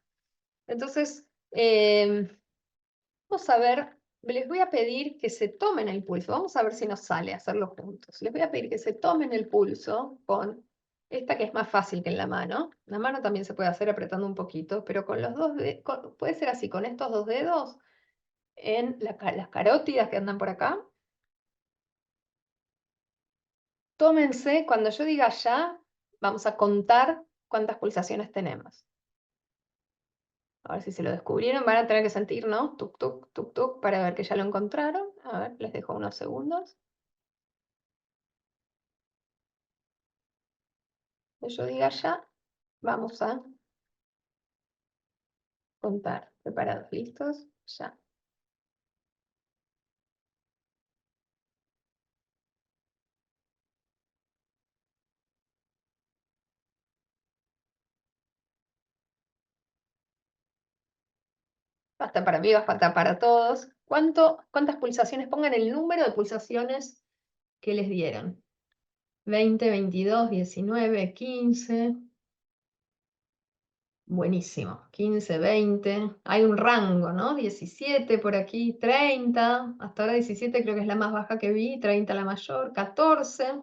Entonces, vamos a ver, les voy a pedir que se tomen el pulso. Vamos a ver si nos sale hacerlo juntos. Les voy a pedir que se tomen el pulso con esta que es más fácil que en la mano. La mano también se puede hacer apretando un poquito, pero con los dos dedos, puede ser así, con estos dos dedos en las carótidas que andan por acá. Tómense, cuando yo diga ya, vamos a contar cuántas pulsaciones tenemos. A ver si se lo descubrieron, van a tener que sentir, ¿no? Tuk, tuk, tuk, tuk, para ver que ya lo encontraron. A ver, les dejo unos segundos. Cuando yo diga ya, vamos a contar. ¿Preparados? ¿Listos? Ya. Basta para mí, basta para todos. ¿Cuántas pulsaciones? Pongan el número de pulsaciones que les dieron. 20, 22, 19, 15. Buenísimo. 15, 20. Hay un rango, ¿no? 17 por aquí, 30. Hasta ahora 17 creo que es la más baja que vi, 30 la mayor, 14.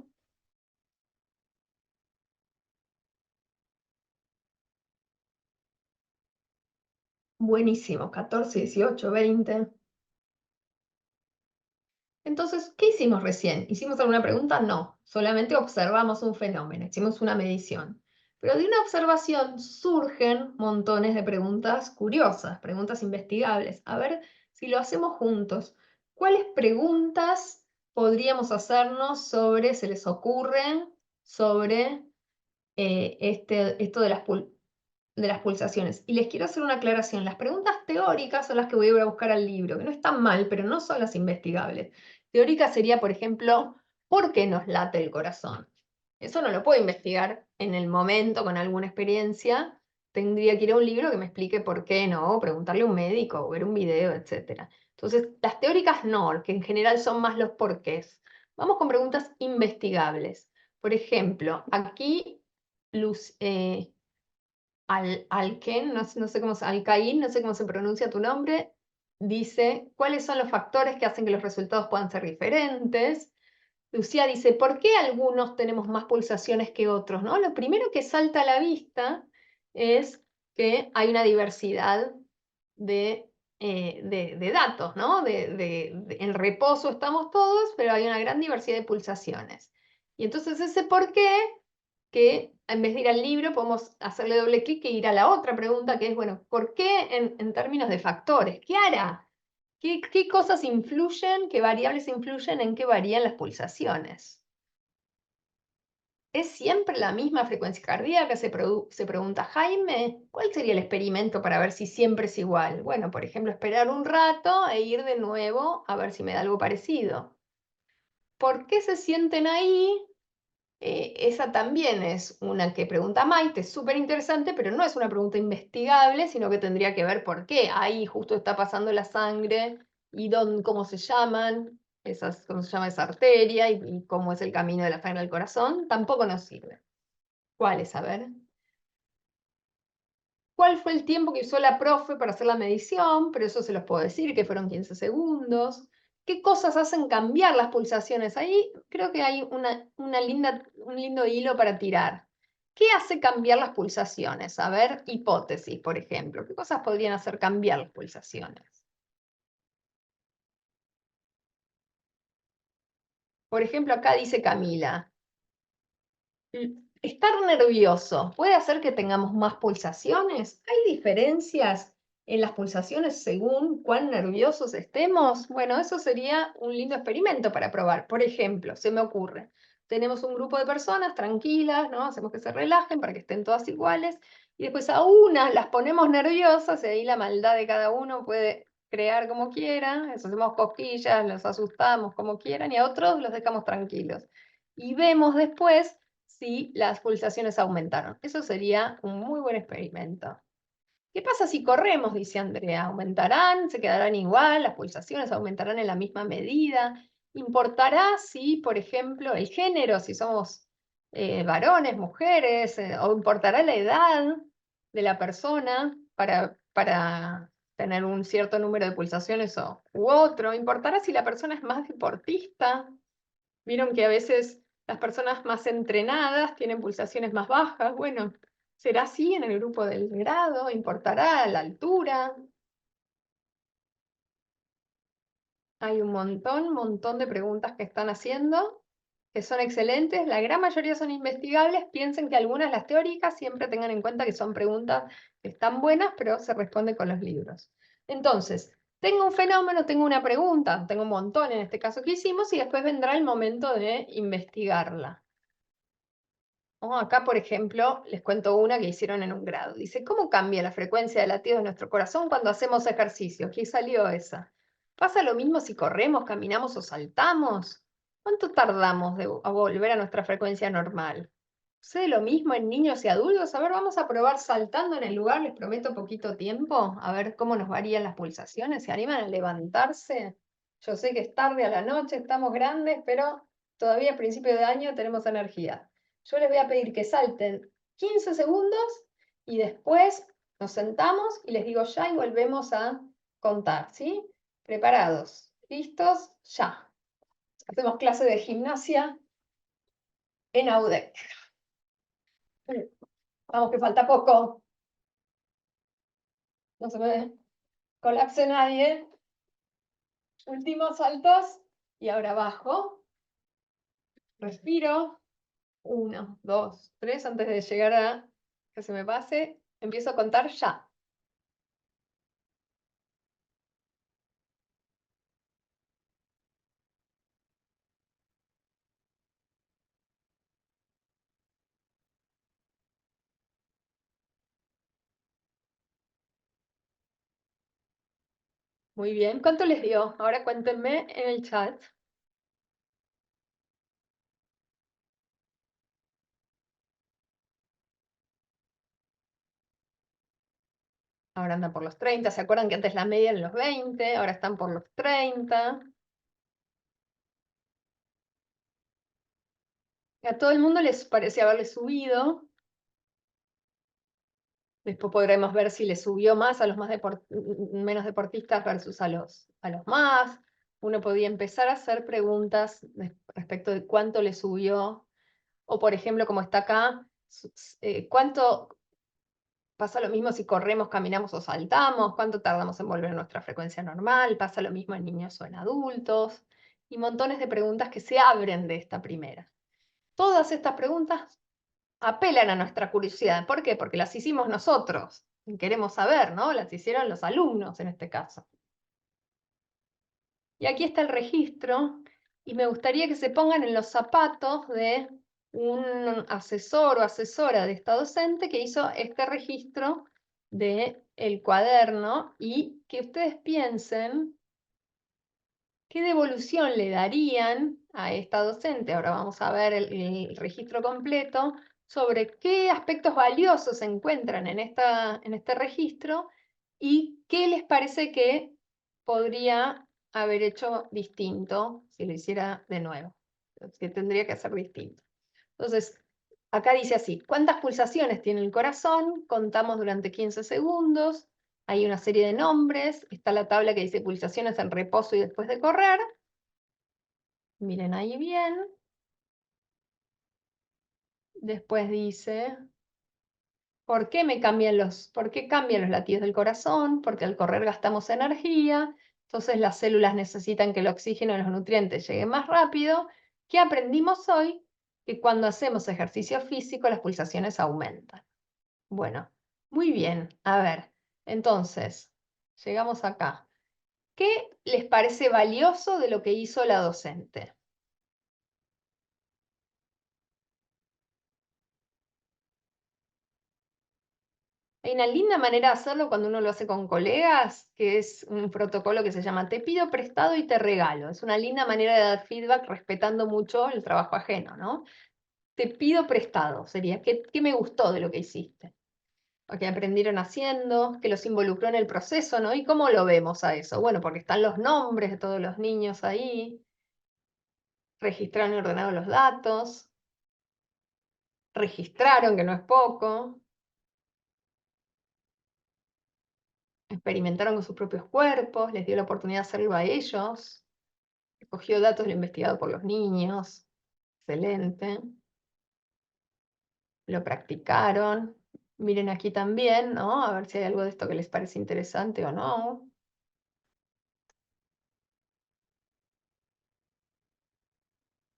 Buenísimo. 14, 18, 20. Entonces, ¿qué hicimos recién? ¿Hicimos alguna pregunta? No, solamente observamos un fenómeno, hicimos una medición. Pero de una observación surgen montones de preguntas curiosas, preguntas investigables. A ver si lo hacemos juntos. ¿Cuáles preguntas podríamos hacernos sobre, se les ocurren, sobre esto de las pulsaciones? Y les quiero hacer una aclaración. Las preguntas teóricas son las que voy a buscar al libro, que no están mal, pero no son las investigables. Teórica sería, por ejemplo, ¿por qué nos late el corazón? Eso no lo puedo investigar en el momento con alguna experiencia. Tendría que ir a un libro que me explique por qué no, o preguntarle a un médico, o ver un video, etc. Entonces, las teóricas no, que en general son más los porqués. Vamos con preguntas investigables. Por ejemplo, aquí Alken, no sé cómo Alcaín, no sé cómo se pronuncia tu nombre, dice, ¿cuáles son los factores que hacen que los resultados puedan ser diferentes? Lucía dice, ¿por qué algunos tenemos más pulsaciones que otros? ¿No? Lo primero que salta a la vista es que hay una diversidad de datos, ¿no? En reposo estamos todos, pero hay una gran diversidad de pulsaciones. Y entonces ese por qué, que en vez de ir al libro podemos hacerle doble clic e ir a la otra pregunta, que es, bueno, ¿por qué en términos de factores? ¿Qué hará? ¿Qué cosas influyen, qué variables influyen en que varían las pulsaciones? ¿Es siempre la misma frecuencia cardíaca? Se pregunta Jaime. ¿Cuál sería el experimento para ver si siempre es igual? Bueno, por ejemplo, esperar un rato e ir de nuevo a ver si me da algo parecido. ¿Por qué se sienten ahí Esa también es una que pregunta Maite, es súper interesante, pero no es una pregunta investigable, sino que tendría que ver por qué. Ahí justo está pasando la sangre y cómo se llaman, cómo se llama esa arteria y cómo es el camino de la sangre al corazón. Tampoco nos sirve. ¿Cuál es? A ver. ¿Cuál fue el tiempo que usó la profe para hacer la medición? Pero eso se los puedo decir, que fueron 15 segundos. ¿Qué cosas hacen cambiar las pulsaciones? Ahí creo que hay un lindo hilo para tirar. ¿Qué hace cambiar las pulsaciones? A ver, hipótesis, por ejemplo. ¿Qué cosas podrían hacer cambiar las pulsaciones? Por ejemplo, acá dice Camila, estar nervioso puede hacer que tengamos más pulsaciones. ¿Hay diferencias en las pulsaciones según cuán nerviosos estemos? Bueno, eso sería un lindo experimento para probar. Por ejemplo, se me ocurre, tenemos un grupo de personas tranquilas, ¿no? Hacemos que se relajen para que estén todas iguales, y después a unas las ponemos nerviosas, y ahí la maldad de cada uno puede crear como quiera, les hacemos cosquillas, los asustamos como quieran, y a otros los dejamos tranquilos. Y vemos después si las pulsaciones aumentaron. Eso sería un muy buen experimento. ¿Qué pasa si corremos? Dice Andrea. ¿Aumentarán? ¿Se quedarán igual? ¿Las pulsaciones aumentarán en la misma medida? ¿Importará si, por ejemplo, el género, si somos varones, mujeres, o importará la edad de la persona para tener un cierto número de pulsaciones u otro? ¿Importará si la persona es más deportista? Vieron que a veces las personas más entrenadas tienen pulsaciones más bajas. Bueno, ¿será así en el grupo del grado? ¿Importará la altura? Hay un montón de preguntas que están haciendo, que son excelentes. La gran mayoría son investigables. Piensen que algunas, las teóricas, siempre tengan en cuenta que son preguntas que están buenas, pero se responden con los libros. Entonces, tengo un fenómeno, tengo una pregunta, tengo un montón en este caso que hicimos, y después vendrá el momento de investigarla. Acá, por ejemplo, les cuento una que hicieron en un grado. Dice, ¿cómo cambia la frecuencia de latidos de nuestro corazón cuando hacemos ejercicio? ¿Qué salió esa? ¿Pasa lo mismo si corremos, caminamos o saltamos? ¿Cuánto tardamos a volver a nuestra frecuencia normal? ¿Sucede lo mismo en niños y adultos? A ver, vamos a probar saltando en el lugar, les prometo poquito tiempo, a ver cómo nos varían las pulsaciones. ¿Se animan a levantarse? Yo sé que es tarde a la noche, estamos grandes, pero todavía a principio de año tenemos energía. Yo les voy a pedir que salten 15 segundos y después nos sentamos y les digo ya y volvemos a contar, ¿sí? ¿Preparados? ¿Listos? Ya. Hacemos clase de gimnasia en AUDEC. Vamos, que falta poco. No se me colapse nadie. Últimos saltos. Y ahora bajo. Respiro. 1, 2, 3. Antes de llegar a que se me pase, empiezo a contar ya. Muy bien. ¿Cuánto les dio? Ahora cuéntenme en el chat. Ahora andan por los 30. ¿Se acuerdan que antes la media era los 20? Ahora están por los 30. A todo el mundo les parece haberle subido. Después podremos ver si le subió más a los menos deportistas versus a los más. Uno podía empezar a hacer preguntas respecto de cuánto le subió. O por ejemplo, como está acá, ¿cuánto pasa lo mismo si corremos, caminamos o saltamos? ¿Cuánto tardamos en volver a nuestra frecuencia normal? ¿Pasa lo mismo en niños o en adultos? Y montones de preguntas que se abren de esta primera. Todas estas preguntas apelan a nuestra curiosidad. ¿Por qué? Porque las hicimos nosotros. Y queremos saber, ¿no? Las hicieron los alumnos en este caso. Y aquí está el registro. Y me gustaría que se pongan en los zapatos de un asesor o asesora de esta docente que hizo este registro del cuaderno, y que ustedes piensen qué devolución le darían a esta docente, ahora vamos a ver el registro completo, sobre qué aspectos valiosos se encuentran en este registro y qué les parece que podría haber hecho distinto si lo hiciera de nuevo, que tendría que hacer distinto. Entonces, acá dice así: ¿cuántas pulsaciones tiene el corazón? Contamos durante 15 segundos. Hay una serie de nombres. Está la tabla que dice pulsaciones en reposo y después de correr. Miren ahí bien. Después dice, ¿por qué por qué cambian los latidos del corazón? Porque al correr gastamos energía. Entonces las células necesitan que el oxígeno y los nutrientes lleguen más rápido. ¿Qué aprendimos hoy? Que cuando hacemos ejercicio físico las pulsaciones aumentan. Bueno, muy bien. A ver, entonces, llegamos acá. ¿Qué les parece valioso de lo que hizo la docente? Hay una linda manera de hacerlo cuando uno lo hace con colegas, que es un protocolo que se llama te pido prestado y te regalo. Es una linda manera de dar feedback respetando mucho el trabajo ajeno, ¿no? Te pido prestado sería, ¿qué me gustó de lo que hiciste? O que aprendieron haciendo, que los involucró en el proceso, ¿no? ¿Y cómo lo vemos a eso? Bueno, porque están los nombres de todos los niños ahí, registraron y ordenaron los datos, registraron, que no es poco, experimentaron con sus propios cuerpos, les dio la oportunidad de hacerlo a ellos, recogió datos de lo investigado por los niños, excelente, lo practicaron. Miren aquí también, ¿no? A ver si hay algo de esto que les parece interesante o no.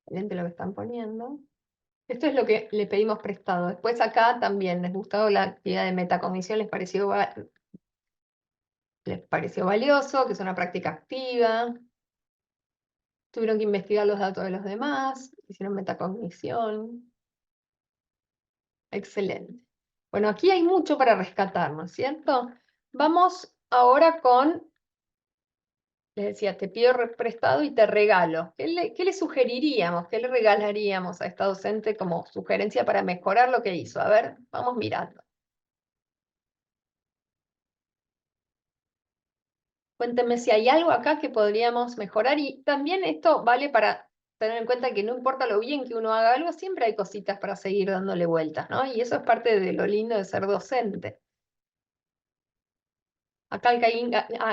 Excelente lo que están poniendo. Esto es lo que le pedimos prestado. Después acá también les gustó la actividad de metacognición, les pareció valioso, que es una práctica activa. Tuvieron que investigar los datos de los demás, hicieron metacognición. Excelente. Bueno, aquí hay mucho para rescatar, ¿no es cierto? Vamos ahora con, les decía, te pido prestado y te regalo. ¿Qué le sugeriríamos? ¿Qué le regalaríamos a esta docente como sugerencia para mejorar lo que hizo? A ver, vamos mirando. Cuéntenme si hay algo acá que podríamos mejorar, y también esto vale para tener en cuenta que no importa lo bien que uno haga algo, siempre hay cositas para seguir dándole vueltas, ¿no? Y eso es parte de lo lindo de ser docente. Acá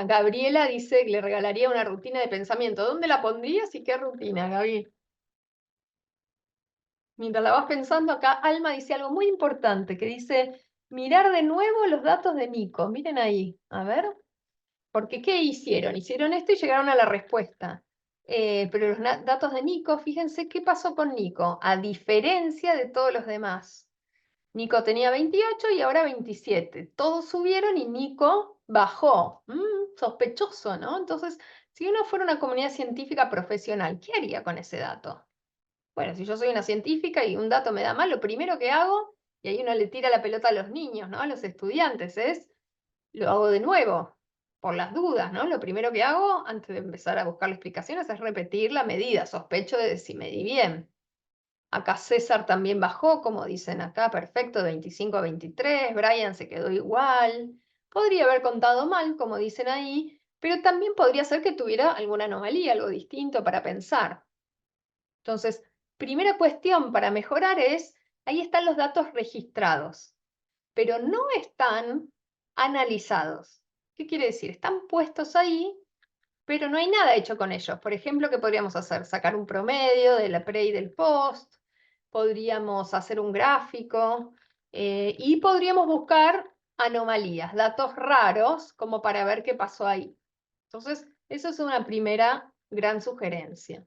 Gabriela dice que le regalaría una rutina de pensamiento. ¿Dónde la pondrías y qué rutina, Gaby? Mientras la vas pensando, acá Alma dice algo muy importante, que dice, mirar de nuevo los datos de Nico. Miren ahí, a ver. Porque ¿qué hicieron? Hicieron esto y llegaron a la respuesta. Pero los datos de Nico, fíjense qué pasó con Nico, a diferencia de todos los demás. Nico tenía 28 y ahora 27. Todos subieron y Nico bajó. Sospechoso, ¿no? Entonces, si uno fuera una comunidad científica profesional, ¿qué haría con ese dato? Bueno, si yo soy una científica y un dato me da mal, lo primero que hago, y ahí uno le tira la pelota a los niños, ¿no? A los estudiantes, es, lo hago de nuevo, por las dudas, ¿no? Lo primero que hago, antes de empezar a buscar explicaciones, es repetir la medida. Sospecho de si medí bien. Acá César también bajó, como dicen acá, perfecto, de 25 a 23. Brian se quedó igual. Podría haber contado mal, como dicen ahí, pero también podría ser que tuviera alguna anomalía, algo distinto para pensar. Entonces, primera cuestión para mejorar es, ahí están los datos registrados, pero no están analizados. ¿Qué quiere decir? Están puestos ahí, pero no hay nada hecho con ellos. Por ejemplo, ¿qué podríamos hacer? Sacar un promedio de la pre y del post, podríamos hacer un gráfico y podríamos buscar anomalías, datos raros, como para ver qué pasó ahí. Entonces, eso es una primera gran sugerencia.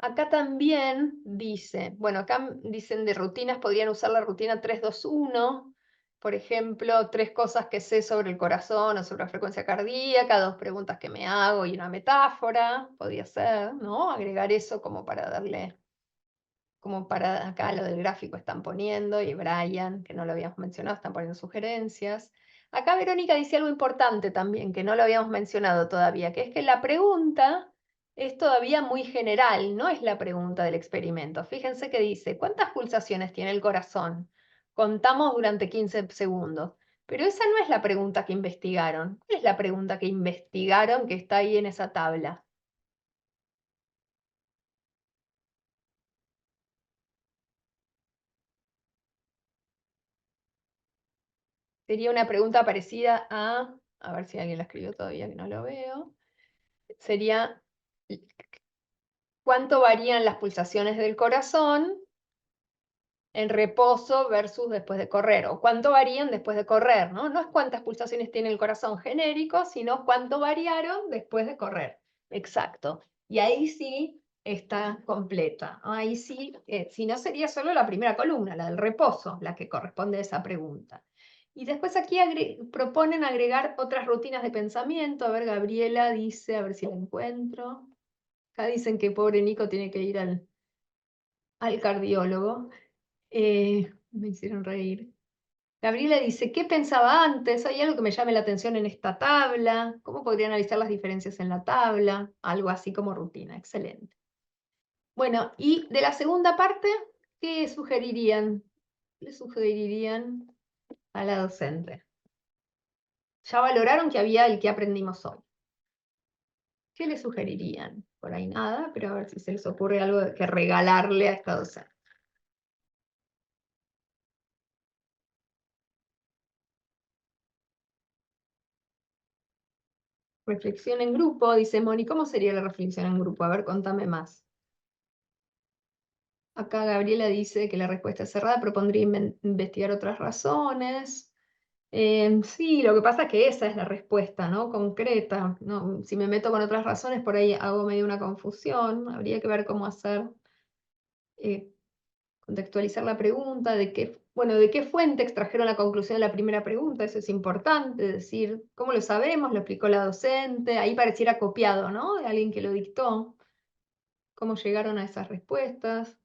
Acá también dice, bueno, acá dicen de rutinas, podrían usar la rutina 3-2-1, por ejemplo, 3 cosas que sé sobre el corazón o sobre la frecuencia cardíaca, 2 preguntas que me hago y una metáfora, podría ser, ¿no? Agregar eso como para darle, como para acá lo del gráfico están poniendo, y Brian, que no lo habíamos mencionado, están poniendo sugerencias. Acá Verónica dice algo importante también, que no lo habíamos mencionado todavía, que es que la pregunta es todavía muy general, no es la pregunta del experimento. Fíjense que dice, ¿cuántas pulsaciones tiene el corazón? Contamos durante 15 segundos. Pero esa no es la pregunta que investigaron. ¿Cuál es la pregunta que investigaron que está ahí en esa tabla? Sería una pregunta parecida a ver si alguien la escribió todavía que no lo veo. Sería, ¿cuánto varían las pulsaciones del corazón en reposo versus después de correr? O cuánto varían después de correr, ¿no? No es cuántas pulsaciones tiene el corazón genérico, sino cuánto variaron después de correr. Exacto. Y ahí sí está completa. Ahí sí, si no sería solo la primera columna, la del reposo, la que corresponde a esa pregunta. Y después aquí proponen agregar otras rutinas de pensamiento. A ver, Gabriela dice, a ver si la encuentro. Acá dicen que pobre Nico tiene que ir al cardiólogo. Me hicieron reír. Gabriela dice, ¿qué pensaba antes? ¿Hay algo que me llame la atención en esta tabla? ¿Cómo podría analizar las diferencias en la tabla? Algo así como rutina. Excelente. Bueno, y de la segunda parte, ¿qué sugerirían? ¿Qué sugerirían a la docente? Ya valoraron que había el que aprendimos hoy. ¿Qué le sugerirían? Por ahí nada, pero a ver si se les ocurre algo que regalarle a esta docente. Reflexión en grupo, dice Moni. ¿Cómo sería la reflexión en grupo? A ver, contame más. Acá Gabriela dice que la respuesta es cerrada, propondría investigar otras razones. Sí, lo que pasa es que esa es la respuesta, ¿no? Concreta. ¿No? Si me meto con otras razones, por ahí hago medio una confusión. Habría que ver cómo hacer, eh, contextualizar la pregunta, bueno, de qué fuente extrajeron la conclusión de la primera pregunta. Eso es importante, decir, ¿cómo lo sabemos? Lo explicó la docente. Ahí pareciera copiado, ¿no? De alguien que lo dictó. ¿Cómo llegaron a esas respuestas?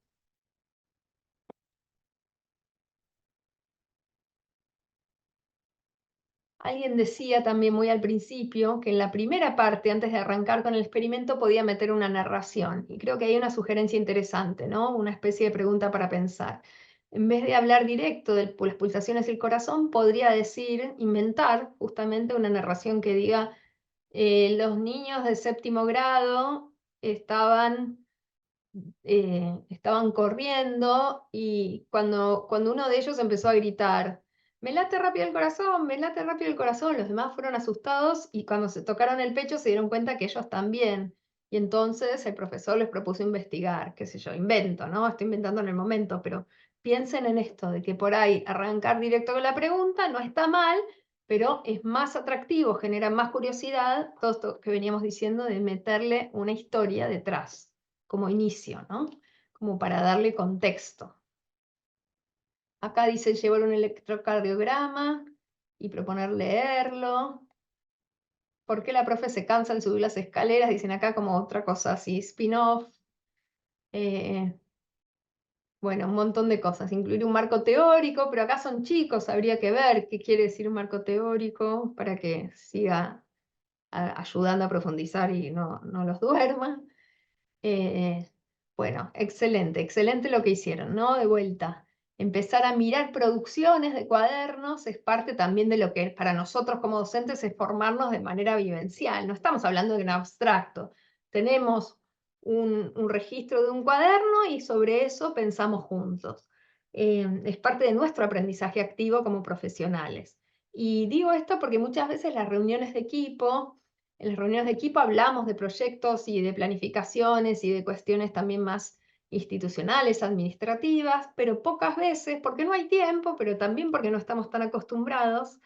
Alguien decía también muy al principio que en la primera parte, antes de arrancar con el experimento, podía meter una narración. Y creo que hay una sugerencia interesante, ¿no? Una especie de pregunta para pensar. En vez de hablar directo de las pulsaciones del corazón, podría decir, inventar justamente una narración que diga, los niños de séptimo grado estaban corriendo y cuando uno de ellos empezó a gritar, me late rápido el corazón, me late rápido el corazón, los demás fueron asustados y cuando se tocaron el pecho se dieron cuenta que ellos también. Y entonces el profesor les propuso investigar, qué sé yo, invento, ¿no? Estoy inventando en el momento, pero piensen en esto, de que por ahí arrancar directo con la pregunta no está mal, pero es más atractivo, genera más curiosidad, todo esto que veníamos diciendo de meterle una historia detrás como inicio, ¿no? Como para darle contexto. Acá dice llevar un electrocardiograma y proponer leerlo. ¿Por qué la profe se cansa al subir las escaleras? Dicen acá como otra cosa así, spin-off. Bueno, un montón de cosas. Incluir un marco teórico, pero acá son chicos, habría que ver qué quiere decir un marco teórico para que siga ayudando a profundizar y no los duerma. Bueno, excelente, excelente lo que hicieron, ¿no? De vuelta, empezar a mirar producciones de cuadernos es parte también de lo que para nosotros como docentes es formarnos de manera vivencial. No estamos hablando de un abstracto. Tenemos un registro de un cuaderno y sobre eso pensamos juntos. Es parte de nuestro aprendizaje activo como profesionales. Y digo esto porque muchas veces las reuniones de equipo en las reuniones de equipo hablamos de proyectos y de planificaciones y de cuestiones también más institucionales, administrativas, pero pocas veces, porque no hay tiempo, pero también porque no estamos tan acostumbrados,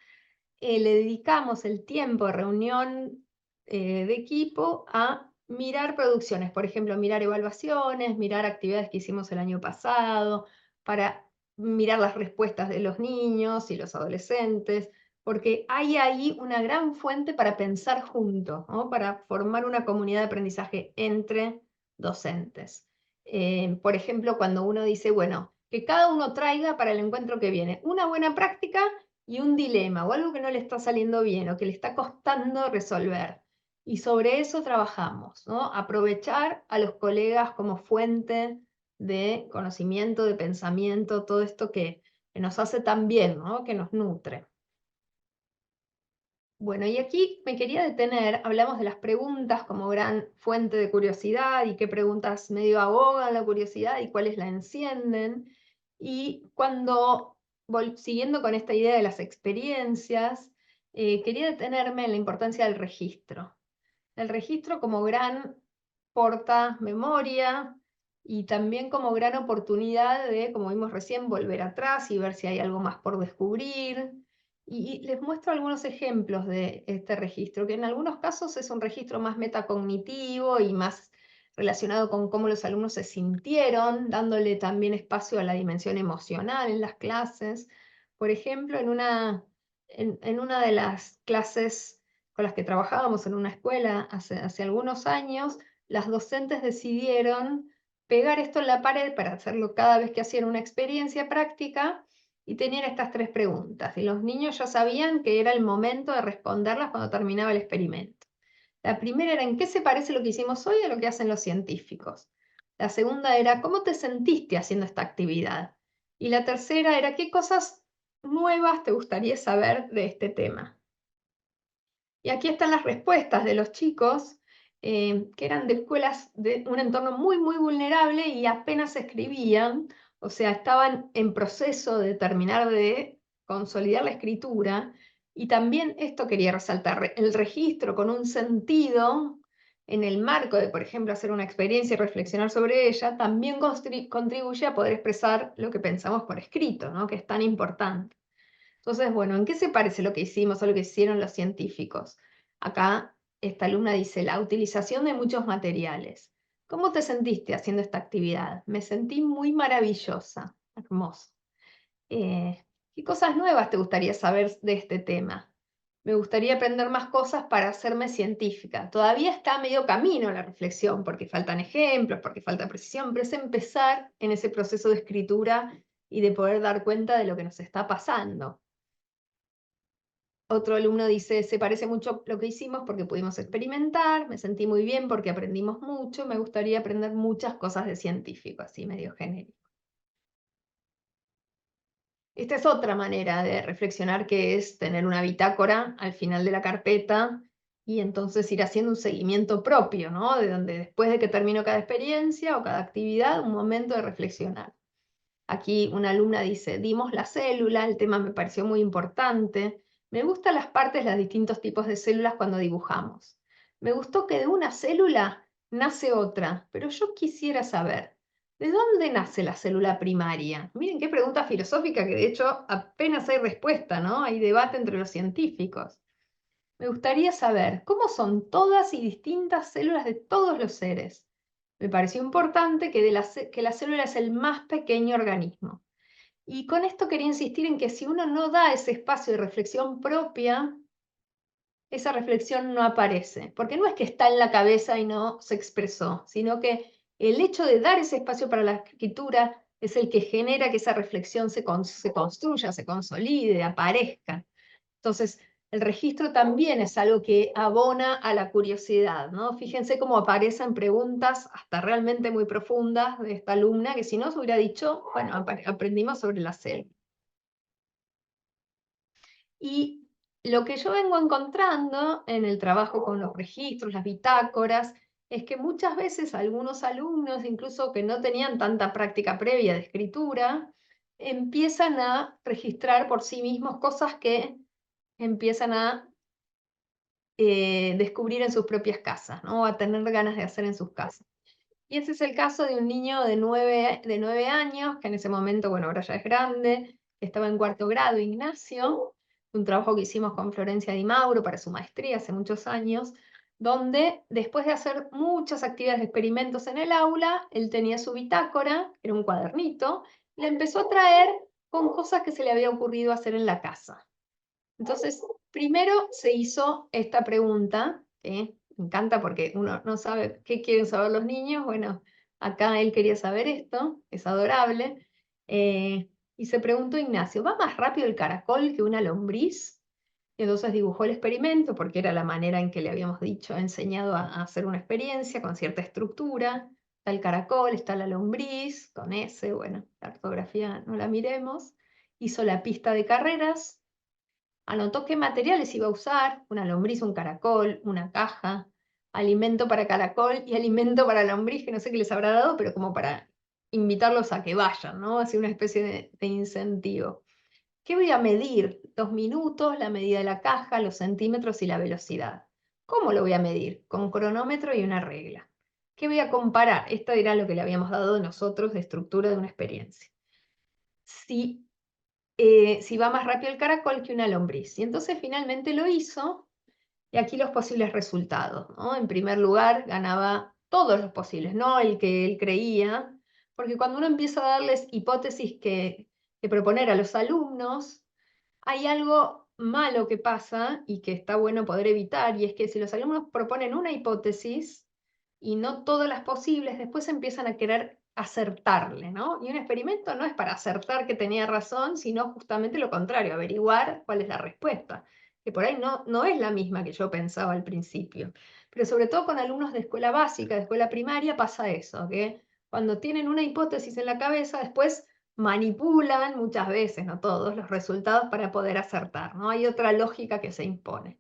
le dedicamos el tiempo de reunión de equipo a mirar producciones, por ejemplo, mirar evaluaciones, mirar actividades que hicimos el año pasado, para mirar las respuestas de los niños y los adolescentes, porque hay ahí una gran fuente para pensar juntos, ¿no? Para formar una comunidad de aprendizaje entre docentes. Por ejemplo, cuando uno dice, bueno, que cada uno traiga para el encuentro que viene una buena práctica y un dilema o algo que no le está saliendo bien o que le está costando resolver. Y sobre eso trabajamos, ¿no? Aprovechar a los colegas como fuente de conocimiento, de pensamiento, todo esto que nos hace tan bien, ¿no? Que nos nutre. Bueno, y aquí me quería detener, hablamos de las preguntas como gran fuente de curiosidad y qué preguntas medio ahogan la curiosidad y cuáles la encienden. Y cuando, siguiendo con esta idea de las experiencias, quería detenerme en la importancia del registro. El registro como gran porta memoria y también como gran oportunidad de, como vimos recién, volver atrás y ver si hay algo más por descubrir. Y les muestro algunos ejemplos de este registro, que en algunos casos es un registro más metacognitivo y más relacionado con cómo los alumnos se sintieron, dándole también espacio a la dimensión emocional en las clases. Por ejemplo, en una de las clases con las que trabajábamos en una escuela hace algunos años, las docentes decidieron pegar esto en la pared para hacerlo cada vez que hacían una experiencia práctica y tenían estas 3 preguntas. Y los niños ya sabían que era el momento de responderlas cuando terminaba el experimento. La primera era: ¿en qué se parece lo que hicimos hoy a lo que hacen los científicos? La segunda era: ¿cómo te sentiste haciendo esta actividad? Y la tercera era: ¿qué cosas nuevas te gustaría saber de este tema? Y aquí están las respuestas de los chicos, que eran de escuelas de un entorno muy, muy vulnerable y apenas escribían, o sea, estaban en proceso de terminar de consolidar la escritura. Y también esto quería resaltar, el registro con un sentido en el marco de, por ejemplo, hacer una experiencia y reflexionar sobre ella, también contribuye a poder expresar lo que pensamos por escrito, ¿no? Que es tan importante. Entonces, bueno, ¿en qué se parece lo que hicimos a lo que hicieron los científicos? Acá esta alumna dice: la utilización de muchos materiales. ¿Cómo te sentiste haciendo esta actividad? Me sentí muy maravillosa. Hermoso. ¿Qué cosas nuevas te gustaría saber de este tema? Me gustaría aprender más cosas para hacerme científica. Todavía está a medio camino la reflexión, porque faltan ejemplos, porque falta precisión, pero es empezar en ese proceso de escritura y de poder dar cuenta de lo que nos está pasando. Otro alumno dice: se parece mucho lo que hicimos porque pudimos experimentar, me sentí muy bien porque aprendimos mucho, me gustaría aprender muchas cosas de científico, así medio genérico. Esta es otra manera de reflexionar, que es tener una bitácora al final de la carpeta y entonces ir haciendo un seguimiento propio, ¿no? De donde después de que termino cada experiencia o cada actividad, un momento de reflexionar. Aquí una alumna dice: dimos la célula, el tema me pareció muy importante. Me gustan las partes, los distintos tipos de células cuando dibujamos. Me gustó que de una célula nace otra, pero yo quisiera saber, ¿de dónde nace la célula primaria? Miren qué pregunta filosófica, que de hecho apenas hay respuesta, ¿no? Hay debate entre los científicos. Me gustaría saber cómo son todas y distintas células de todos los seres. Me pareció importante que la célula es el más pequeño organismo. Y con esto quería insistir en que si uno no da ese espacio de reflexión propia, esa reflexión no aparece. Porque no es que está en la cabeza y no se expresó, sino que el hecho de dar ese espacio para la escritura es el que genera que esa reflexión se construya, se consolide, aparezca. Entonces, el registro también es algo que abona a la curiosidad, ¿no? Fíjense cómo aparecen preguntas hasta realmente muy profundas de esta alumna, que si no se hubiera dicho: bueno, aprendimos sobre la selva. Y lo que yo vengo encontrando en el trabajo con los registros, las bitácoras, es que muchas veces algunos alumnos, incluso que no tenían tanta práctica previa de escritura, empiezan a registrar por sí mismos cosas que empiezan a descubrir en sus propias casas, ¿no? A tener ganas de hacer en sus casas. Y ese es el caso de un niño de 9 años, que en ese momento, bueno, ahora ya es grande, que estaba en 4º grado, Ignacio, un trabajo que hicimos con Florencia Di Mauro para su maestría hace muchos años, donde después de hacer muchas actividades de experimentos en el aula, él tenía su bitácora, era un cuadernito, y le empezó a traer con cosas que se le había ocurrido hacer en la casa. Entonces, primero se hizo esta pregunta, que me encanta porque uno no sabe qué quieren saber los niños. Bueno, acá él quería saber esto, es adorable. Y se preguntó Ignacio, ¿va más rápido el caracol que una lombriz? Y entonces dibujó el experimento, porque era la manera en que le habíamos dicho, enseñado a hacer una experiencia con cierta estructura. Está el caracol, está la lombriz, con S, bueno, la ortografía no la miremos. Hizo la pista de carreras, anotó qué materiales iba a usar, una lombriz, un caracol, una caja, alimento para caracol y alimento para lombriz, que no sé qué les habrá dado, pero como para invitarlos a que vayan, ¿no? Así una especie de incentivo. ¿Qué voy a medir? 2 minutos, la medida de la caja, los centímetros y la velocidad. ¿Cómo lo voy a medir? Con cronómetro y una regla. ¿Qué voy a comparar? Esto era lo que le habíamos dado nosotros de estructura de una experiencia. Si va más rápido el caracol que una lombriz. Y entonces finalmente lo hizo, y aquí los posibles resultados, ¿no? En primer lugar, ganaba todos los posibles, no el que él creía, porque cuando uno empieza a darles hipótesis que proponer a los alumnos, hay algo malo que pasa y que está bueno poder evitar, y es que si los alumnos proponen una hipótesis y no todas las posibles, después empiezan a querer acertarle, ¿no? Y un experimento no es para acertar que tenía razón, sino justamente lo contrario, averiguar cuál es la respuesta, que por ahí no es la misma que yo pensaba al principio. Pero sobre todo con alumnos de escuela básica, de escuela primaria, pasa eso, que cuando tienen una hipótesis en la cabeza, después manipulan muchas veces, no todos, los resultados para poder acertar, ¿no? Hay otra lógica que se impone.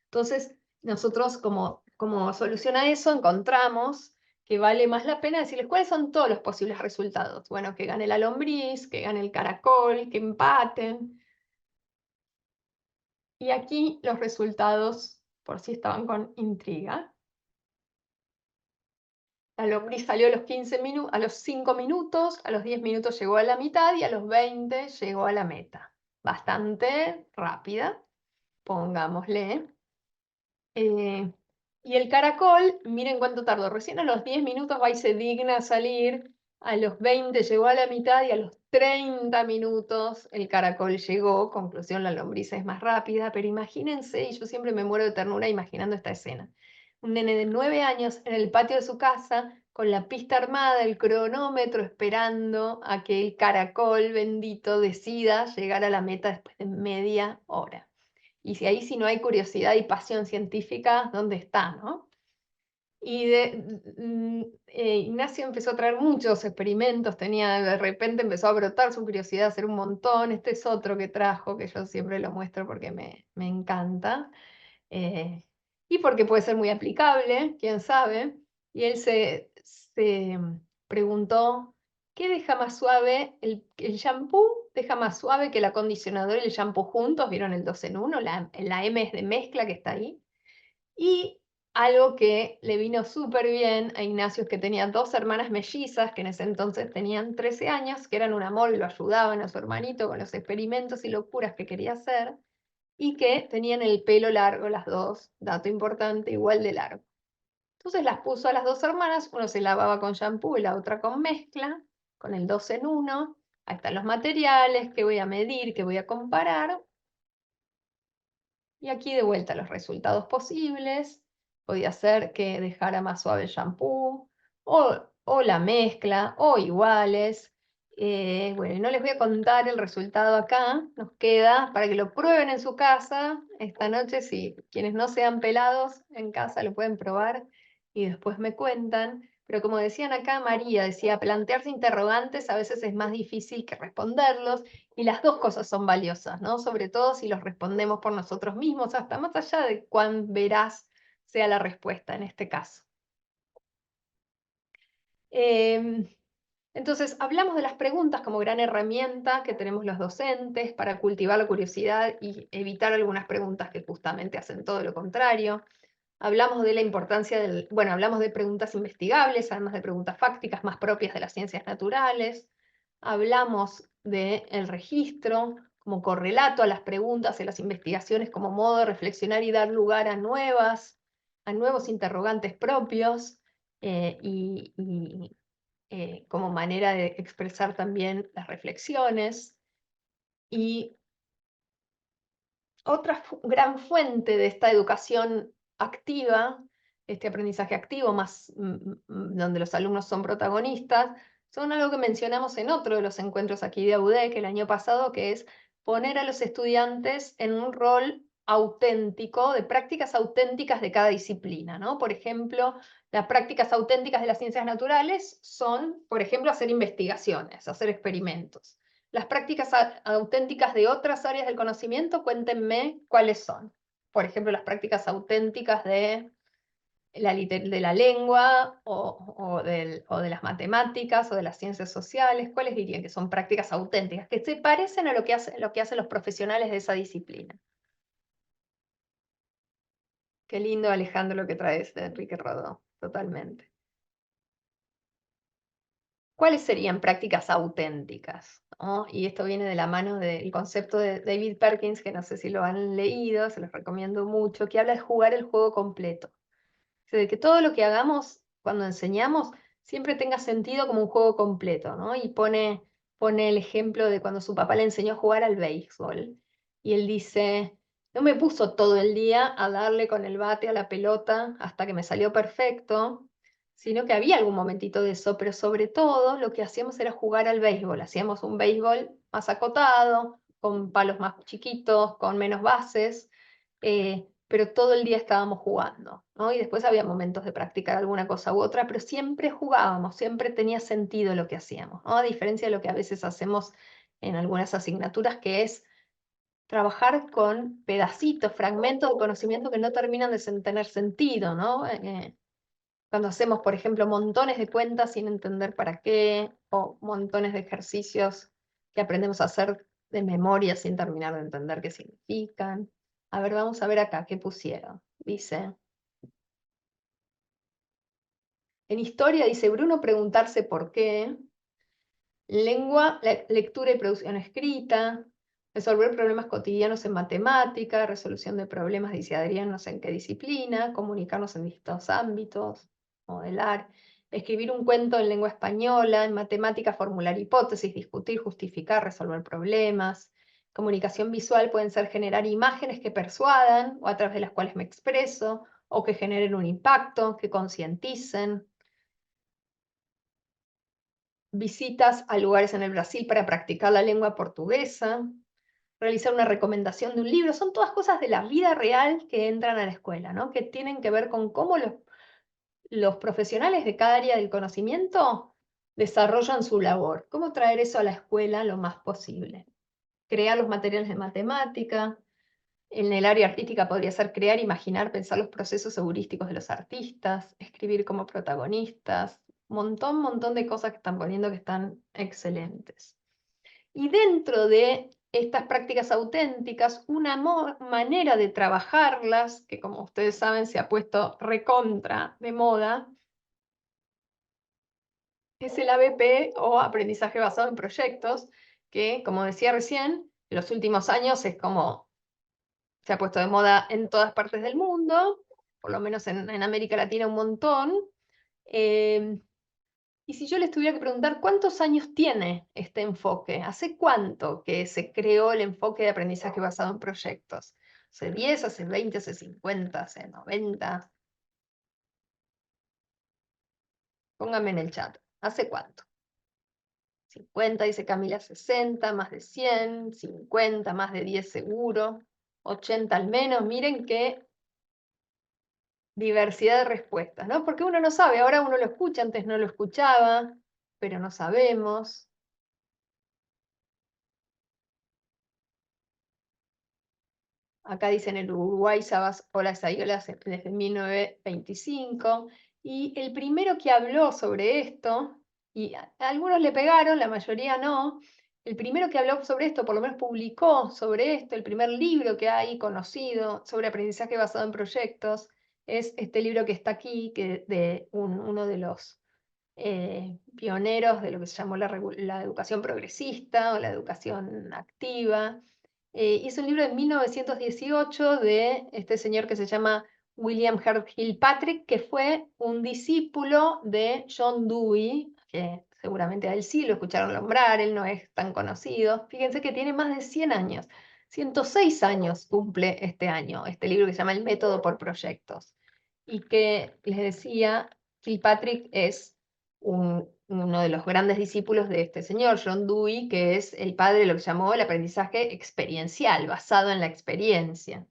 Entonces, nosotros como solución a eso encontramos que vale más la pena decirles cuáles son todos los posibles resultados. Bueno, que gane la lombriz, que gane el caracol, que empaten. Y aquí los resultados, por si estaban con intriga. La lombriz salió a los 5 minutos, a los 10 minutos llegó a la mitad y a los 20 llegó a la meta. Bastante rápida, pongámosle. Y el caracol, miren cuánto tardó. Recién a los 10 minutos va y se digna a salir. A los 20 llegó a la mitad y a los 30 minutos el caracol llegó. Conclusión, la lombriz es más rápida. Pero imagínense, y yo siempre me muero de ternura imaginando esta escena. Un nene de 9 años en el patio de su casa con la pista armada, el cronómetro, esperando a que el caracol bendito decida llegar a la meta después de media hora. Y si ahí si no hay curiosidad y pasión científica, ¿dónde está, no? Y Ignacio empezó a traer muchos experimentos, de repente empezó a brotar su curiosidad, a hacer un montón. Este es otro que trajo, que yo siempre lo muestro porque me encanta. Y porque puede ser muy aplicable, quién sabe. Y él se preguntó, ¿qué deja más suave? ¿El shampoo deja más suave que el acondicionador y el shampoo juntos? ¿Vieron el 2 en 1? La M es de mezcla que está ahí. Y algo que le vino súper bien a Ignacio es que tenía 2 hermanas mellizas, que en ese entonces tenían 13 años, que eran un amor y lo ayudaban a su hermanito con los experimentos y locuras que quería hacer, y que tenían el pelo largo las dos, dato importante, igual de largo. Entonces las puso a las 2 hermanas, uno se lavaba con shampoo y la otra con mezcla, con el 2 en 1. Ahí están los materiales que voy a medir, que voy a comparar. Y aquí de vuelta los resultados posibles. Podía ser que dejara más suave el shampoo, o la mezcla, o iguales. Bueno, y no les voy a contar el resultado acá, nos queda para que lo prueben en su casa esta noche. Si quienes no sean pelados en casa lo pueden probar y después me cuentan. Pero como decían acá, María decía, plantearse interrogantes a veces es más difícil que responderlos, y las dos cosas son valiosas, ¿no? Sobre todo si los respondemos por nosotros mismos, hasta más allá de cuán veraz sea la respuesta en este caso. Entonces, hablamos de las preguntas como gran herramienta que tenemos los docentes para cultivar la curiosidad y evitar algunas preguntas que justamente hacen todo lo contrario. Hablamos de la importancia hablamos de preguntas investigables, además de preguntas fácticas más propias de las ciencias naturales. Hablamos del registro como correlato a las preguntas y las investigaciones como modo de reflexionar y dar lugar a nuevos interrogantes propios, como manera de expresar también las reflexiones. Y otra gran fuente de esta educación activa, este aprendizaje activo, donde los alumnos son protagonistas, son algo que mencionamos en otro de los encuentros aquí de AUDEC el año pasado, que es poner a los estudiantes en un rol auténtico, de prácticas auténticas de cada disciplina, ¿no? Por ejemplo, las prácticas auténticas de las ciencias naturales son, por ejemplo, hacer investigaciones, hacer experimentos. Las prácticas auténticas de otras áreas del conocimiento, cuéntenme cuáles son. Por ejemplo, las prácticas auténticas de la lengua o de las matemáticas o de las ciencias sociales. ¿Cuáles dirían que son prácticas auténticas, que se parecen a lo que hacen los profesionales de esa disciplina? Qué lindo, Alejandro, lo que traes de Enrique Rodó, totalmente. ¿Cuáles serían prácticas auténticas? ¿No? Y esto viene de la mano del concepto de David Perkins, que no sé si lo han leído, se los recomiendo mucho, que habla de jugar el juego completo. O sea, de que todo lo que hagamos cuando enseñamos siempre tenga sentido como un juego completo, ¿no? Y pone el ejemplo de cuando su papá le enseñó a jugar al béisbol. Y él dice, no me puso todo el día a darle con el bate a la pelota hasta que me salió perfecto, sino que había algún momentito de eso, pero sobre todo lo que hacíamos era jugar al béisbol. Hacíamos un béisbol más acotado, con palos más chiquitos, con menos bases, pero todo el día estábamos jugando, ¿no? Y después había momentos de practicar alguna cosa u otra, pero siempre jugábamos, siempre tenía sentido lo que hacíamos, ¿no? A diferencia de lo que a veces hacemos en algunas asignaturas, que es trabajar con pedacitos, fragmentos de conocimiento que no terminan de tener sentido, ¿no? Cuando hacemos, por ejemplo, montones de cuentas sin entender para qué, o montones de ejercicios que aprendemos a hacer de memoria sin terminar de entender qué significan. A ver, vamos a ver acá qué pusieron. Dice, en historia dice Bruno preguntarse por qué, lengua, lectura y producción escrita, resolver problemas cotidianos en matemática, resolución de problemas, dice Adrián, no sé en qué disciplina, comunicarnos en distintos ámbitos, modelar, escribir un cuento en lengua española, en matemática formular hipótesis, discutir, justificar, resolver problemas. Comunicación visual pueden ser generar imágenes que persuadan o a través de las cuales me expreso, o que generen un impacto, que concienticen. Visitas a lugares en el Brasil para practicar la lengua portuguesa, realizar una recomendación de un libro, son todas cosas de la vida real que entran a la escuela, ¿no? Que tienen que ver con cómo los profesionales de cada área del conocimiento desarrollan su labor, cómo traer eso a la escuela lo más posible. Crear los materiales de matemática, en el área artística podría ser crear, imaginar, pensar los procesos heurísticos de los artistas, escribir como protagonistas, montón de cosas que están poniendo que están excelentes. Y dentro de estas prácticas auténticas, una manera de trabajarlas, que como ustedes saben se ha puesto recontra de moda, es el ABP o aprendizaje basado en proyectos, que como decía recién, en los últimos años es como se ha puesto de moda en todas partes del mundo, por lo menos en América Latina un montón. Y si yo les tuviera que preguntar, ¿cuántos años tiene este enfoque? ¿Hace cuánto que se creó el enfoque de aprendizaje basado en proyectos? ¿Hace 10, hace 20, hace 50, hace 90? Pónganme en el chat. ¿Hace cuánto? 50, dice Camila, 60, más de 100, 50, más de 10 seguro, 80 al menos. Miren qué diversidad de respuestas, ¿no? Porque uno no sabe, ahora uno lo escucha, antes no lo escuchaba, pero no sabemos. Acá dicen el Uruguay, Sabas, Ola Sayola desde 1925. Y el primero que habló sobre esto, y algunos le pegaron, la mayoría no, el primero que habló sobre esto, por lo menos publicó sobre esto, el primer libro que hay conocido sobre aprendizaje basado en proyectos, es este libro que está aquí, que de uno de los pioneros de lo que se llamó la educación progresista o la educación activa. Y es un libro de 1918 de este señor que se llama William Herd Kilpatrick, que fue un discípulo de John Dewey, que seguramente a él sí lo escucharon nombrar, él no es tan conocido. Fíjense que tiene más de 100 años, 106 años cumple este año, este libro que se llama El método por proyectos. Y que les decía, Kilpatrick es un uno de los grandes discípulos de este señor, John Dewey, que es el padre de lo que llamó el aprendizaje experiencial, basado en la experiencia.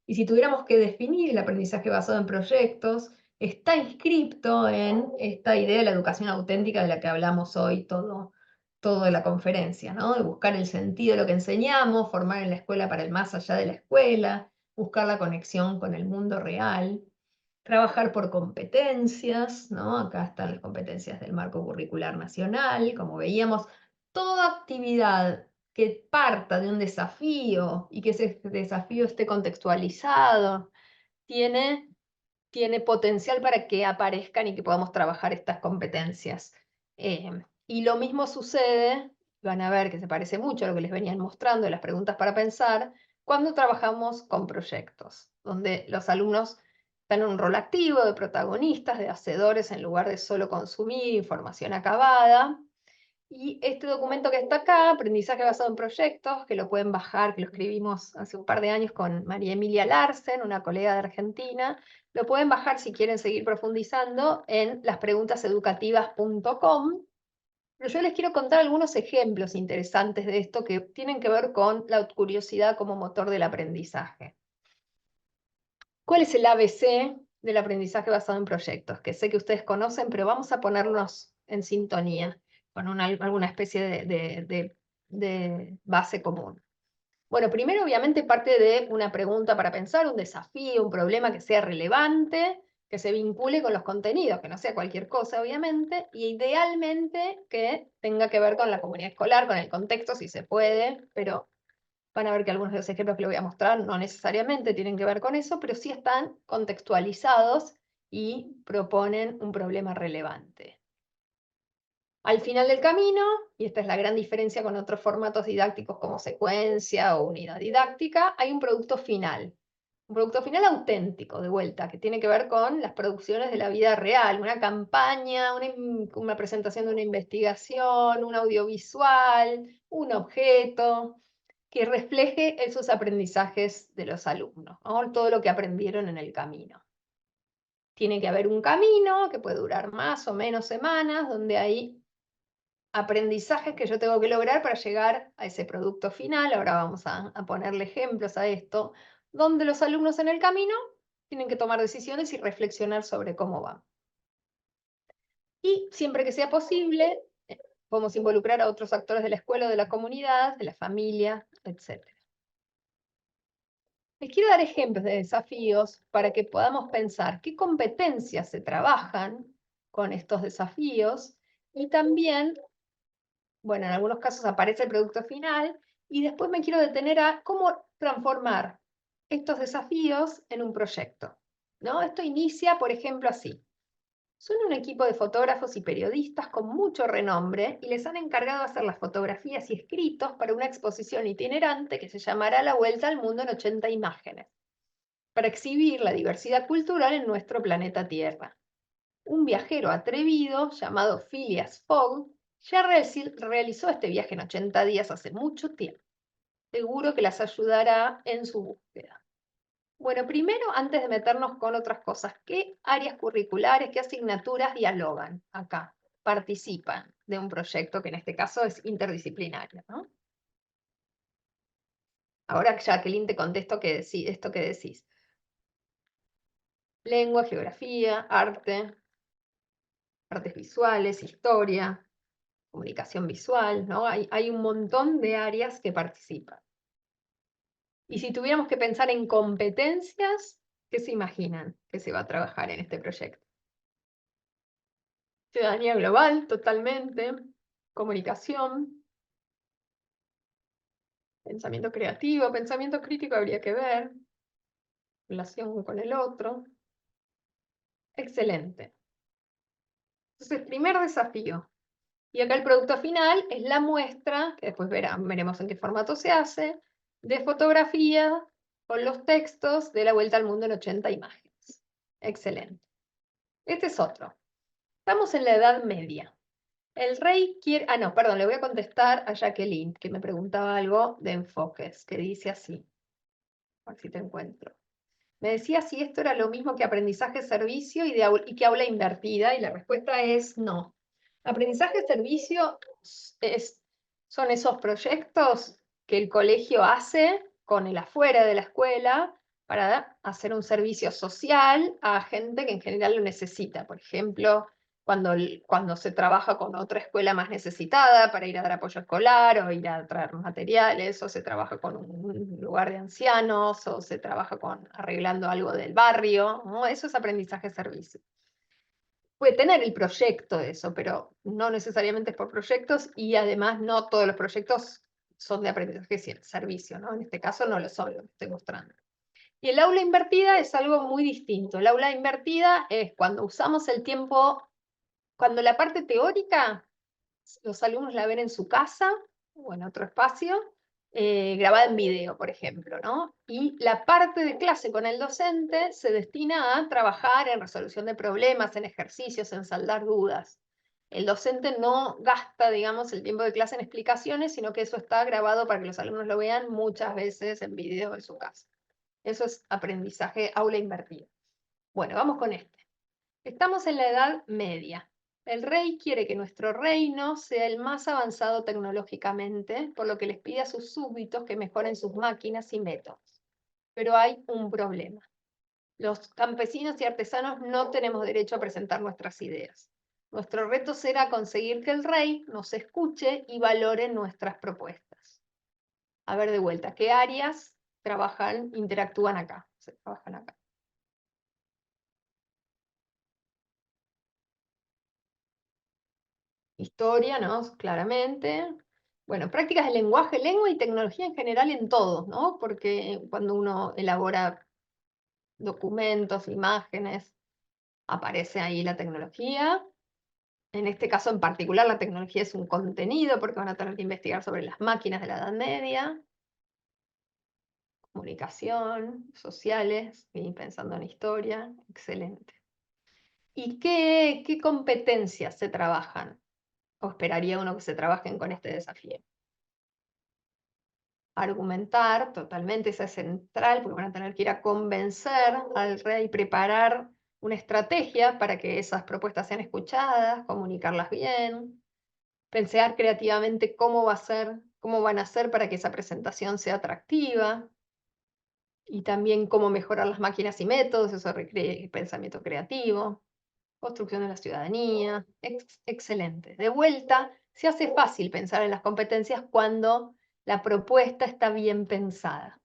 Y si tuviéramos que definir el aprendizaje basado en proyectos, está inscripto en esta idea de la educación auténtica de la que hablamos hoy todo de la conferencia, ¿no? De buscar el sentido de lo que enseñamos, formar en la escuela para el más allá de la escuela, buscar la conexión con el mundo real, trabajar por competencias, ¿no? Acá están las competencias del marco curricular nacional, como veíamos, toda actividad que parta de un desafío y que ese desafío esté contextualizado, tiene potencial para que aparezcan y que podamos trabajar estas competencias. Y lo mismo sucede, van a ver que se parece mucho a lo que les venían mostrando de las preguntas para pensar, cuando trabajamos con proyectos, donde los alumnos están en un rol activo de protagonistas, de hacedores, en lugar de solo consumir información acabada. Y este documento que está acá, Aprendizaje basado en proyectos, que lo pueden bajar, que lo escribimos hace un par de años con María Emilia Larsen, una colega de Argentina, lo pueden bajar si quieren seguir profundizando en laspreguntaseducativas.com. Pero yo les quiero contar algunos ejemplos interesantes de esto que tienen que ver con la curiosidad como motor del aprendizaje. ¿Cuál es el ABC del aprendizaje basado en proyectos? Que sé que ustedes conocen, pero vamos a ponernos en sintonía con alguna especie de base común. Bueno, primero obviamente parte de una pregunta para pensar, un desafío, un problema que sea relevante, que se vincule con los contenidos, que no sea cualquier cosa obviamente, y idealmente que tenga que ver con la comunidad escolar, con el contexto si se puede, pero van a ver que algunos de los ejemplos que les voy a mostrar no necesariamente tienen que ver con eso, pero sí están contextualizados y proponen un problema relevante. Al final del camino, y esta es la gran diferencia con otros formatos didácticos como secuencia o unidad didáctica, hay un producto final. Un producto final auténtico, de vuelta, que tiene que ver con las producciones de la vida real, una campaña, una presentación de una investigación, un audiovisual, un objeto, que refleje esos aprendizajes de los alumnos, ¿no? Todo lo que aprendieron en el camino. Tiene que haber un camino que puede durar más o menos semanas, donde hay aprendizajes que yo tengo que lograr para llegar a ese producto final. Ahora vamos a ponerle ejemplos a esto, donde los alumnos en el camino tienen que tomar decisiones y reflexionar sobre cómo van. Y siempre que sea posible, podemos involucrar a otros actores de la escuela, de la comunidad, de la familia, etc. Les quiero dar ejemplos de desafíos para que podamos pensar qué competencias se trabajan con estos desafíos y también, bueno, en algunos casos aparece el producto final y después me quiero detener a cómo transformar estos desafíos en un proyecto, ¿no? Esto inicia, por ejemplo, así. Son un equipo de fotógrafos y periodistas con mucho renombre y les han encargado hacer las fotografías y escritos para una exposición itinerante que se llamará La Vuelta al Mundo en 80 imágenes, para exhibir la diversidad cultural en nuestro planeta Tierra. Un viajero atrevido llamado Phileas Fogg ya realizó este viaje en 80 días hace mucho tiempo. Seguro que las ayudará en su búsqueda. Bueno, primero, antes de meternos con otras cosas, ¿qué áreas curriculares, qué asignaturas dialogan acá? Participan de un proyecto que en este caso es interdisciplinario, ¿no? Ahora, Jacqueline, te contesto esto que decís. Lengua, geografía, arte, artes visuales, historia, comunicación visual, ¿no? Hay un montón de áreas que participan. Y si tuviéramos que pensar en competencias, ¿qué se imaginan que se va a trabajar en este proyecto? Ciudadanía global, totalmente. Comunicación. Pensamiento creativo, pensamiento crítico habría que ver. Relación con el otro. Excelente. Entonces, primer desafío. Y acá el producto final es la muestra, que después veremos en qué formato se hace, de fotografía con los textos de La Vuelta al Mundo en 80 imágenes. Excelente. Este es otro. Estamos en la Edad Media. El rey quiere... Ah, no, perdón, le voy a contestar a Jacqueline, que me preguntaba algo de enfoques, que dice así. A ver si te encuentro. Me decía si esto era lo mismo que aprendizaje servicio y que aula invertida, y la respuesta es no. Aprendizaje servicio son esos proyectos que el colegio hace con el afuera de la escuela para hacer un servicio social a gente que en general lo necesita. Por ejemplo, cuando se trabaja con otra escuela más necesitada para ir a dar apoyo escolar o ir a traer materiales, o se trabaja con un lugar de ancianos, o se trabaja arreglando algo del barrio, ¿no? Eso es aprendizaje servicio. Puede tener el proyecto de eso, pero no necesariamente es por proyectos, y además no todos los proyectos son de aprendizaje servicio, ¿no? En este caso no lo son, lo que estoy mostrando. Y el aula invertida es algo muy distinto. El aula invertida es cuando usamos el tiempo, cuando la parte teórica los alumnos la ven en su casa o en otro espacio, grabada en video, por ejemplo, ¿no? Y la parte de clase con el docente se destina a trabajar en resolución de problemas, en ejercicios, en saldar dudas. El docente no gasta, digamos, el tiempo de clase en explicaciones, sino que eso está grabado para que los alumnos lo vean muchas veces en video en su casa. Eso es aprendizaje aula invertida. Bueno, vamos con este. Estamos en la Edad Media. El rey quiere que nuestro reino sea el más avanzado tecnológicamente, por lo que les pide a sus súbditos que mejoren sus máquinas y métodos. Pero hay un problema. Los campesinos y artesanos no tenemos derecho a presentar nuestras ideas. Nuestro reto será conseguir que el rey nos escuche y valore nuestras propuestas. A ver, de vuelta, ¿qué áreas interactúan acá? Se trabajan acá. Historia, ¿no? Claramente. Bueno, prácticas de lenguaje, lengua y tecnología en general en todos, ¿no? Porque cuando uno elabora documentos, imágenes, aparece ahí la tecnología. En este caso en particular, la tecnología es un contenido porque van a tener que investigar sobre las máquinas de la Edad Media. Comunicación, sociales, y pensando en historia, excelente. ¿Y qué competencias se trabajan? ¿O esperaría uno que se trabajen con este desafío? Argumentar, totalmente, esa es central, porque van a tener que ir a convencer al rey, preparar una estrategia para que esas propuestas sean escuchadas, comunicarlas bien, pensar creativamente cómo van a hacer para que esa presentación sea atractiva, y también cómo mejorar las máquinas y métodos, eso requiere pensamiento creativo, construcción de la ciudadanía, excelente. De vuelta, se hace fácil pensar en las competencias cuando la propuesta está bien pensada.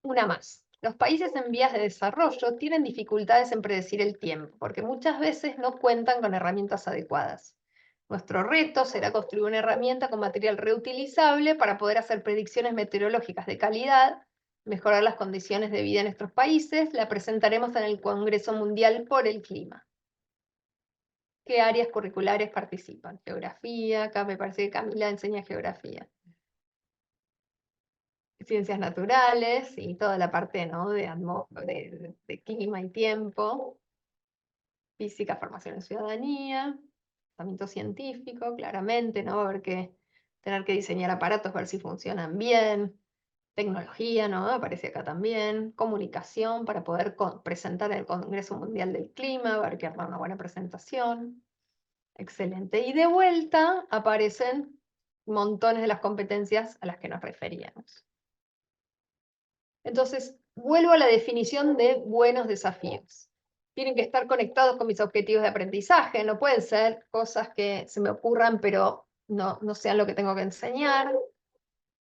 Una más. Los países en vías de desarrollo tienen dificultades en predecir el tiempo, porque muchas veces no cuentan con herramientas adecuadas. Nuestro reto será construir una herramienta con material reutilizable para poder hacer predicciones meteorológicas de calidad, mejorar las condiciones de vida en nuestros países. La presentaremos en el Congreso Mundial por el Clima. ¿Qué áreas curriculares participan? Geografía, acá me parece que Camila enseña geografía. Ciencias naturales y toda la parte, ¿no? de clima y tiempo. Física, formación en ciudadanía. Pensamiento científico, claramente, ¿no? Va a haber que tener que diseñar aparatos, ver si funcionan bien. Tecnología, ¿no? Aparece acá también. Comunicación para poder presentar el Congreso Mundial del Clima, va a haber que armar una buena presentación. Excelente. Y de vuelta aparecen montones de las competencias a las que nos referíamos. Entonces, vuelvo a la definición de buenos desafíos. Tienen que estar conectados con mis objetivos de aprendizaje, no pueden ser cosas que se me ocurran pero no sean lo que tengo que enseñar.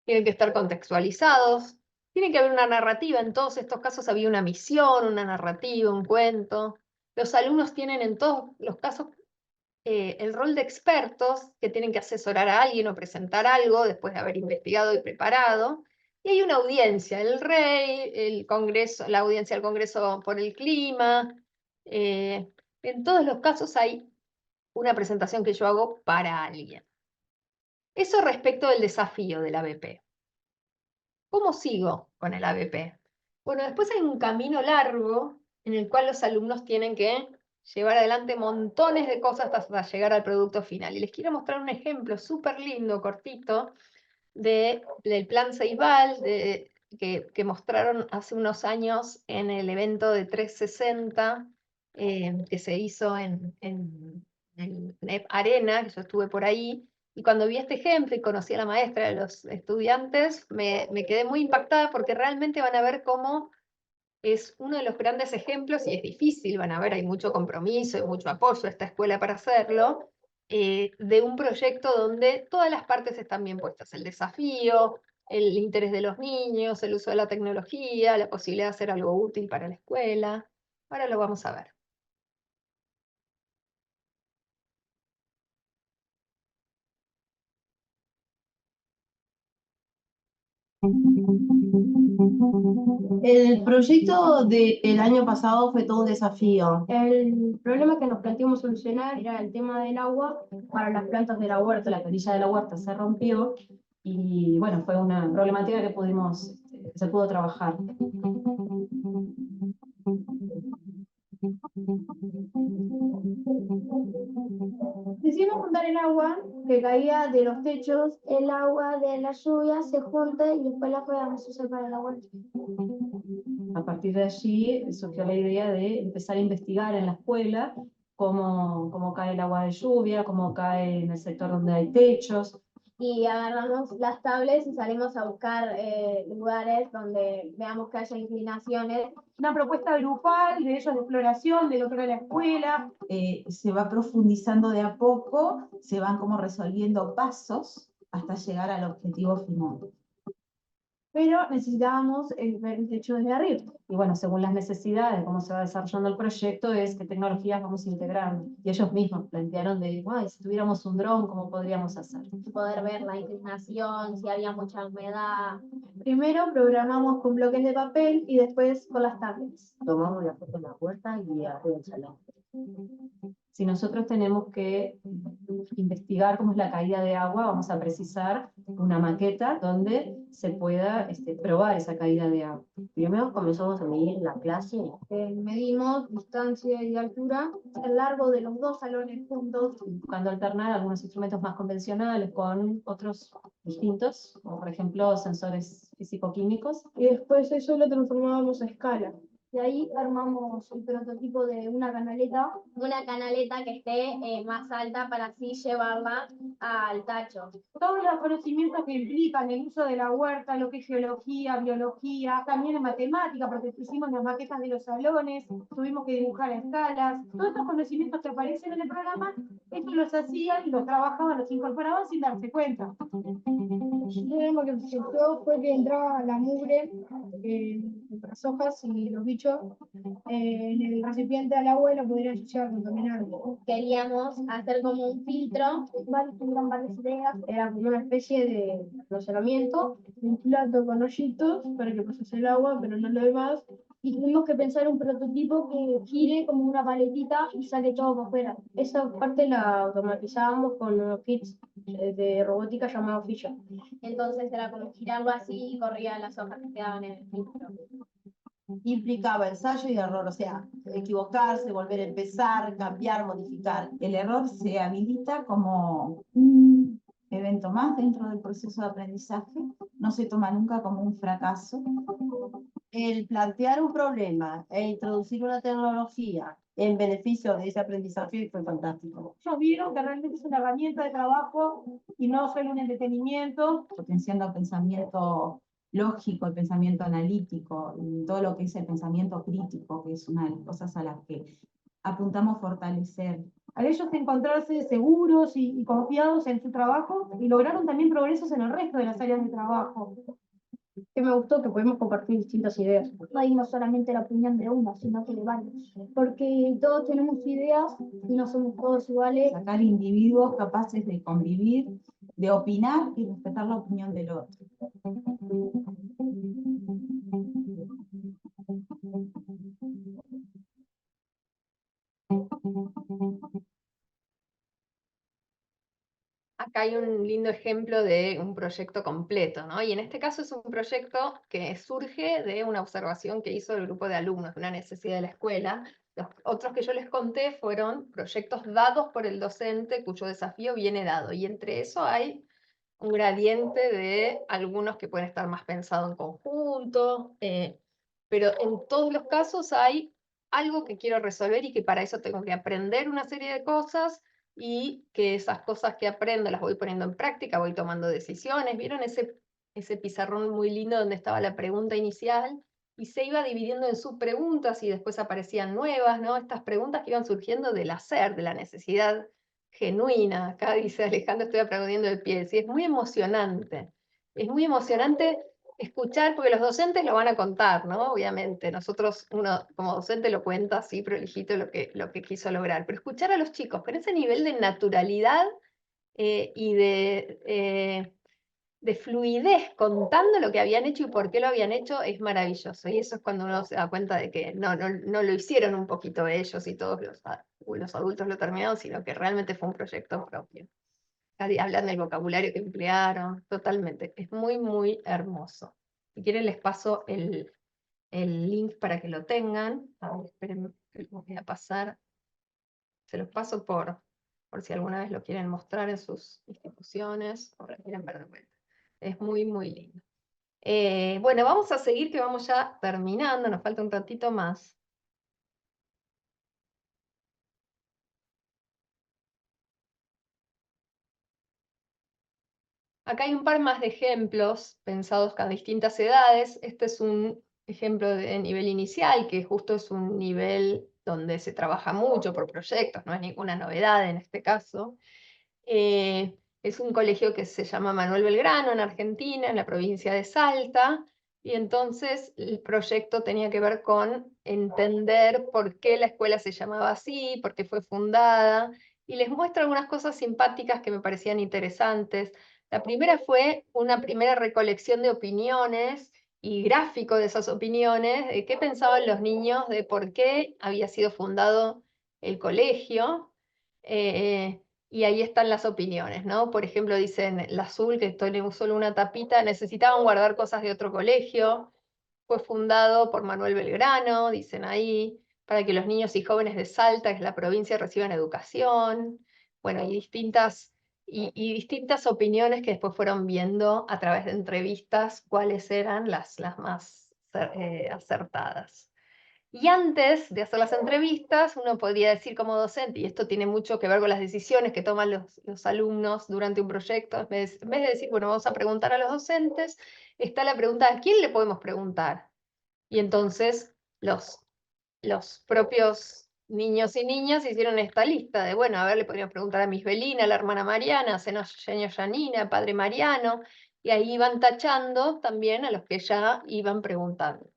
Tienen que estar contextualizados. Tiene que haber una narrativa. En todos estos casos había una misión, una narrativa, un cuento. Los alumnos tienen en todos los casos el rol de expertos que tienen que asesorar a alguien o presentar algo después de haber investigado y preparado. Y hay una audiencia, el rey, el Congreso, la audiencia del Congreso por el Clima. En todos los casos hay una presentación que yo hago para alguien. Eso respecto del desafío del ABP. ¿Cómo sigo con el ABP? Bueno, después hay un camino largo en el cual los alumnos tienen que llevar adelante montones de cosas hasta llegar al producto final. Y les quiero mostrar un ejemplo súper lindo, cortito, del plan Ceibal que mostraron hace unos años en el evento de 360 que se hizo en el NEP Arena, que yo estuve por ahí, y cuando vi este ejemplo y conocí a la maestra de los estudiantes, me quedé muy impactada porque realmente van a ver cómo es uno de los grandes ejemplos, y es difícil, van a ver, hay mucho compromiso y mucho apoyo a esta escuela para hacerlo, de un proyecto donde todas las partes están bien puestas, el desafío, el interés de los niños, el uso de la tecnología, la posibilidad de hacer algo útil para la escuela. Ahora lo vamos a ver. El proyecto del año pasado fue todo un desafío. El problema que nos planteamos solucionar era el tema del agua para las plantas de la huerta. La canilla de la huerta se rompió y bueno, fue una problemática que se pudo trabajar. Decidimos juntar el agua que caía de los techos, el agua de la lluvia se junta y después la podemos usar para la huerta. A partir de allí surgió la idea de empezar a investigar en la escuela cómo cae el agua de lluvia, cómo cae en el sector donde hay techos. Y agarramos las tablets y salimos a buscar lugares donde veamos que haya inclinaciones. Una propuesta grupal de ellos de exploración de lo que era la escuela. Se va profundizando de a poco, se van como resolviendo pasos hasta llegar al objetivo final. Pero necesitábamos ver el techo desde arriba. Y bueno, según las necesidades, cómo se va desarrollando el proyecto, es qué tecnologías vamos a integrar. Y ellos mismos plantearon de, "Ay, si tuviéramos un dron, ¿cómo podríamos hacer?". Poder ver la inclinación, si había mucha humedad. Primero programamos con bloques de papel y después con las tablets. Tomamos la foto en la puerta y arriba del salón. Si nosotros tenemos que investigar cómo es la caída de agua, vamos a precisar una maqueta donde se pueda probar esa caída de agua. Primero comenzamos a medir la clase. Medimos distancia y altura, el largo de los dos salones juntos. Buscando alternar algunos instrumentos más convencionales con otros distintos, como por ejemplo sensores físico-químicos. Y después eso lo transformábamos a escala. Y ahí armamos el prototipo de una canaleta. Una canaleta que esté más alta para así llevarla al tacho. Todos los conocimientos que implican el uso de la huerta, lo que es geología, biología, también en matemática, porque hicimos las maquetas de los salones, tuvimos que dibujar a escalas. Todos estos conocimientos que aparecen en el programa, ellos los hacían, los trabajaban, los incorporaban sin darse cuenta. El problema que surgió fue que entraba la mugre, las hojas y los bichos en el recipiente al agua y lo podrían ensuciar, contaminar. Queríamos hacer como un filtro, tuvieron varias ideas, era como una especie de almacenamiento, un plato con hoyitos para que pasase el agua, pero no lo demás. Y tuvimos que pensar un prototipo que gire como una paletita y saque todo para afuera. Esa parte la automatizábamos con unos kits de robótica llamados Fisher. Entonces era como girarlo así y corrían las hojas que quedaban en el filtro. Implicaba ensayo y error, o sea, equivocarse, volver a empezar, cambiar, modificar. El error se habilita como un evento más dentro del proceso de aprendizaje, no se toma nunca como un fracaso. El plantear un problema e introducir una tecnología en beneficio de ese aprendizaje fue fantástico. Ellos vieron que realmente es una herramienta de trabajo y no solo un entretenimiento. Potenciando el pensamiento lógico, el pensamiento analítico, y todo lo que es el pensamiento crítico, que es una de las cosas a las que apuntamos fortalecer. Al ellos encontrarse seguros y confiados en su trabajo, y lograron también progresos en el resto de las áreas de trabajo. Que me gustó que podemos compartir distintas ideas. No dimos solamente la opinión de uno, sino que de varios. Porque todos tenemos ideas y no somos todos iguales. Sacar individuos capaces de convivir, de opinar y respetar la opinión del otro. Acá hay un lindo ejemplo de un proyecto completo, ¿no? Y en este caso es un proyecto que surge de una observación que hizo el grupo de alumnos, de una necesidad de la escuela. Los otros que yo les conté fueron proyectos dados por el docente cuyo desafío viene dado. Y entre eso hay un gradiente de algunos que pueden estar más pensados en conjunto, pero en todos los casos hay algo que quiero resolver y que para eso tengo que aprender una serie de cosas y que esas cosas que aprendo las voy poniendo en práctica, voy tomando decisiones. ¿Vieron ese pizarrón muy lindo donde estaba la pregunta inicial? Y se iba dividiendo en subpreguntas y después aparecían nuevas, ¿no? Estas preguntas que iban surgiendo del hacer, de la necesidad genuina. Acá dice Alejandro, estoy aplaudiendo de pie. Sí, es muy emocionante. Es muy emocionante escuchar, porque los docentes lo van a contar, ¿no? Obviamente, nosotros, uno como docente lo cuenta así, prolijito lo que quiso lograr, pero escuchar a los chicos con ese nivel de naturalidad y de fluidez contando lo que habían hecho y por qué lo habían hecho es maravilloso. Y eso es cuando uno se da cuenta de que no lo hicieron un poquito ellos y todos los adultos lo terminaron, sino que realmente fue un proyecto propio. Hablan del vocabulario que emplearon, totalmente. Es muy, muy hermoso. Si quieren les paso el link para que lo tengan. A ver, espérenme, que lo voy a pasar. Se los paso por si alguna vez lo quieren mostrar en sus instituciones o lo quieren ver de vuelta. Es muy, muy lindo. Bueno, vamos a seguir que vamos ya terminando, nos falta un ratito más. Acá hay un par más de ejemplos pensados a distintas edades. Este es un ejemplo de nivel inicial, que justo es un nivel donde se trabaja mucho por proyectos, no es ninguna novedad en este caso. Es un colegio que se llama Manuel Belgrano en Argentina, en la provincia de Salta, y entonces el proyecto tenía que ver con entender por qué la escuela se llamaba así, por qué fue fundada, y les muestro algunas cosas simpáticas que me parecían interesantes. La primera fue una primera recolección de opiniones y gráfico de esas opiniones, de qué pensaban los niños de por qué había sido fundado el colegio. Y ahí están las opiniones, ¿no? Por ejemplo, dicen el azul, que tiene solo una tapita, necesitaban guardar cosas de otro colegio. Fue fundado por Manuel Belgrano, dicen ahí, para que los niños y jóvenes de Salta, que es la provincia, reciban educación. Bueno, y distintas opiniones que después fueron viendo a través de entrevistas cuáles eran las más acertadas. Y antes de hacer las entrevistas, uno podría decir como docente, y esto tiene mucho que ver con las decisiones que toman los alumnos durante un proyecto, en vez de decir, bueno, vamos a preguntar a los docentes, está la pregunta, ¿a quién le podemos preguntar? Y entonces los propios niños y niñas hicieron esta lista de, bueno, a ver, le podríamos preguntar a Miss Belina, a la hermana Mariana, a señor Yanina, padre Mariano, y ahí iban tachando también a los que ya iban preguntando.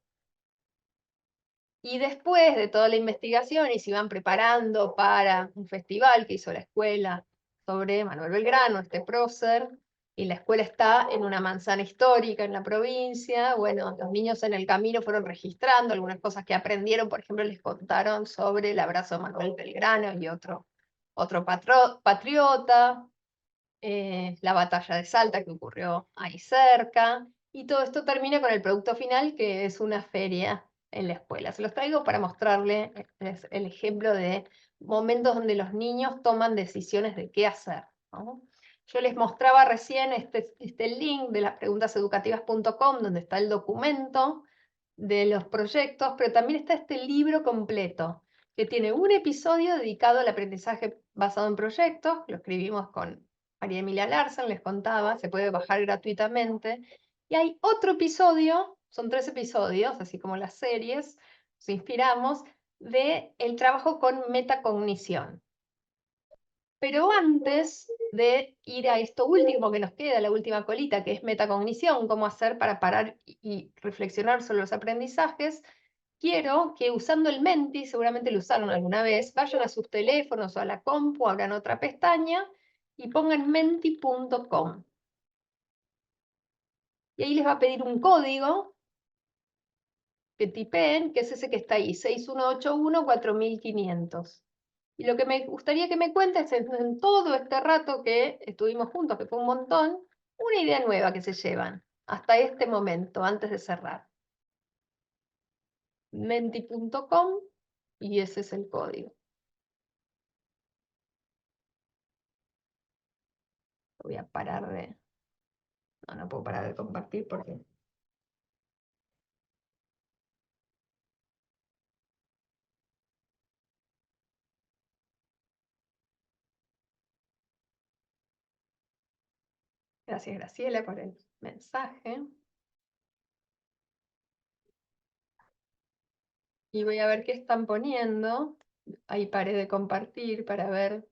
Y después de toda la investigación y se iban preparando para un festival que hizo la escuela sobre Manuel Belgrano, este prócer, y la escuela está en una manzana histórica en la provincia. Bueno, los niños en el camino fueron registrando algunas cosas que aprendieron, por ejemplo, les contaron sobre el abrazo de Manuel Belgrano y otro patriota, la batalla de Salta que ocurrió ahí cerca, y todo esto termina con el producto final, que es una feria en la escuela. Se los traigo para mostrarles el ejemplo de momentos donde los niños toman decisiones de qué hacer, ¿no? Yo les mostraba recién este link de laspreguntaseducativas.com, donde está el documento de los proyectos, pero también está este libro completo, que tiene un episodio dedicado al aprendizaje basado en proyectos, lo escribimos con María Emilia Larsen, les contaba, se puede bajar gratuitamente, y hay otro episodio, son 3 episodios, así como las series, nos inspiramos, de el trabajo con metacognición. Pero antes de ir a esto último que nos queda, la última colita, que es metacognición, cómo hacer para parar y reflexionar sobre los aprendizajes, quiero que usando el Menti, seguramente lo usaron alguna vez, vayan a sus teléfonos o a la compu, abran otra pestaña y pongan menti.com. Y ahí les va a pedir un código que tipeen, que es ese que está ahí, 6181-4500. Y lo que me gustaría que me cuentes es, en todo este rato que estuvimos juntos, que fue un montón, una idea nueva que se llevan hasta este momento, antes de cerrar. Menti.com y ese es el código. Voy a parar de... No puedo parar de compartir porque... Gracias, Graciela, por el mensaje. Y voy a ver qué están poniendo. Ahí paré de compartir para ver.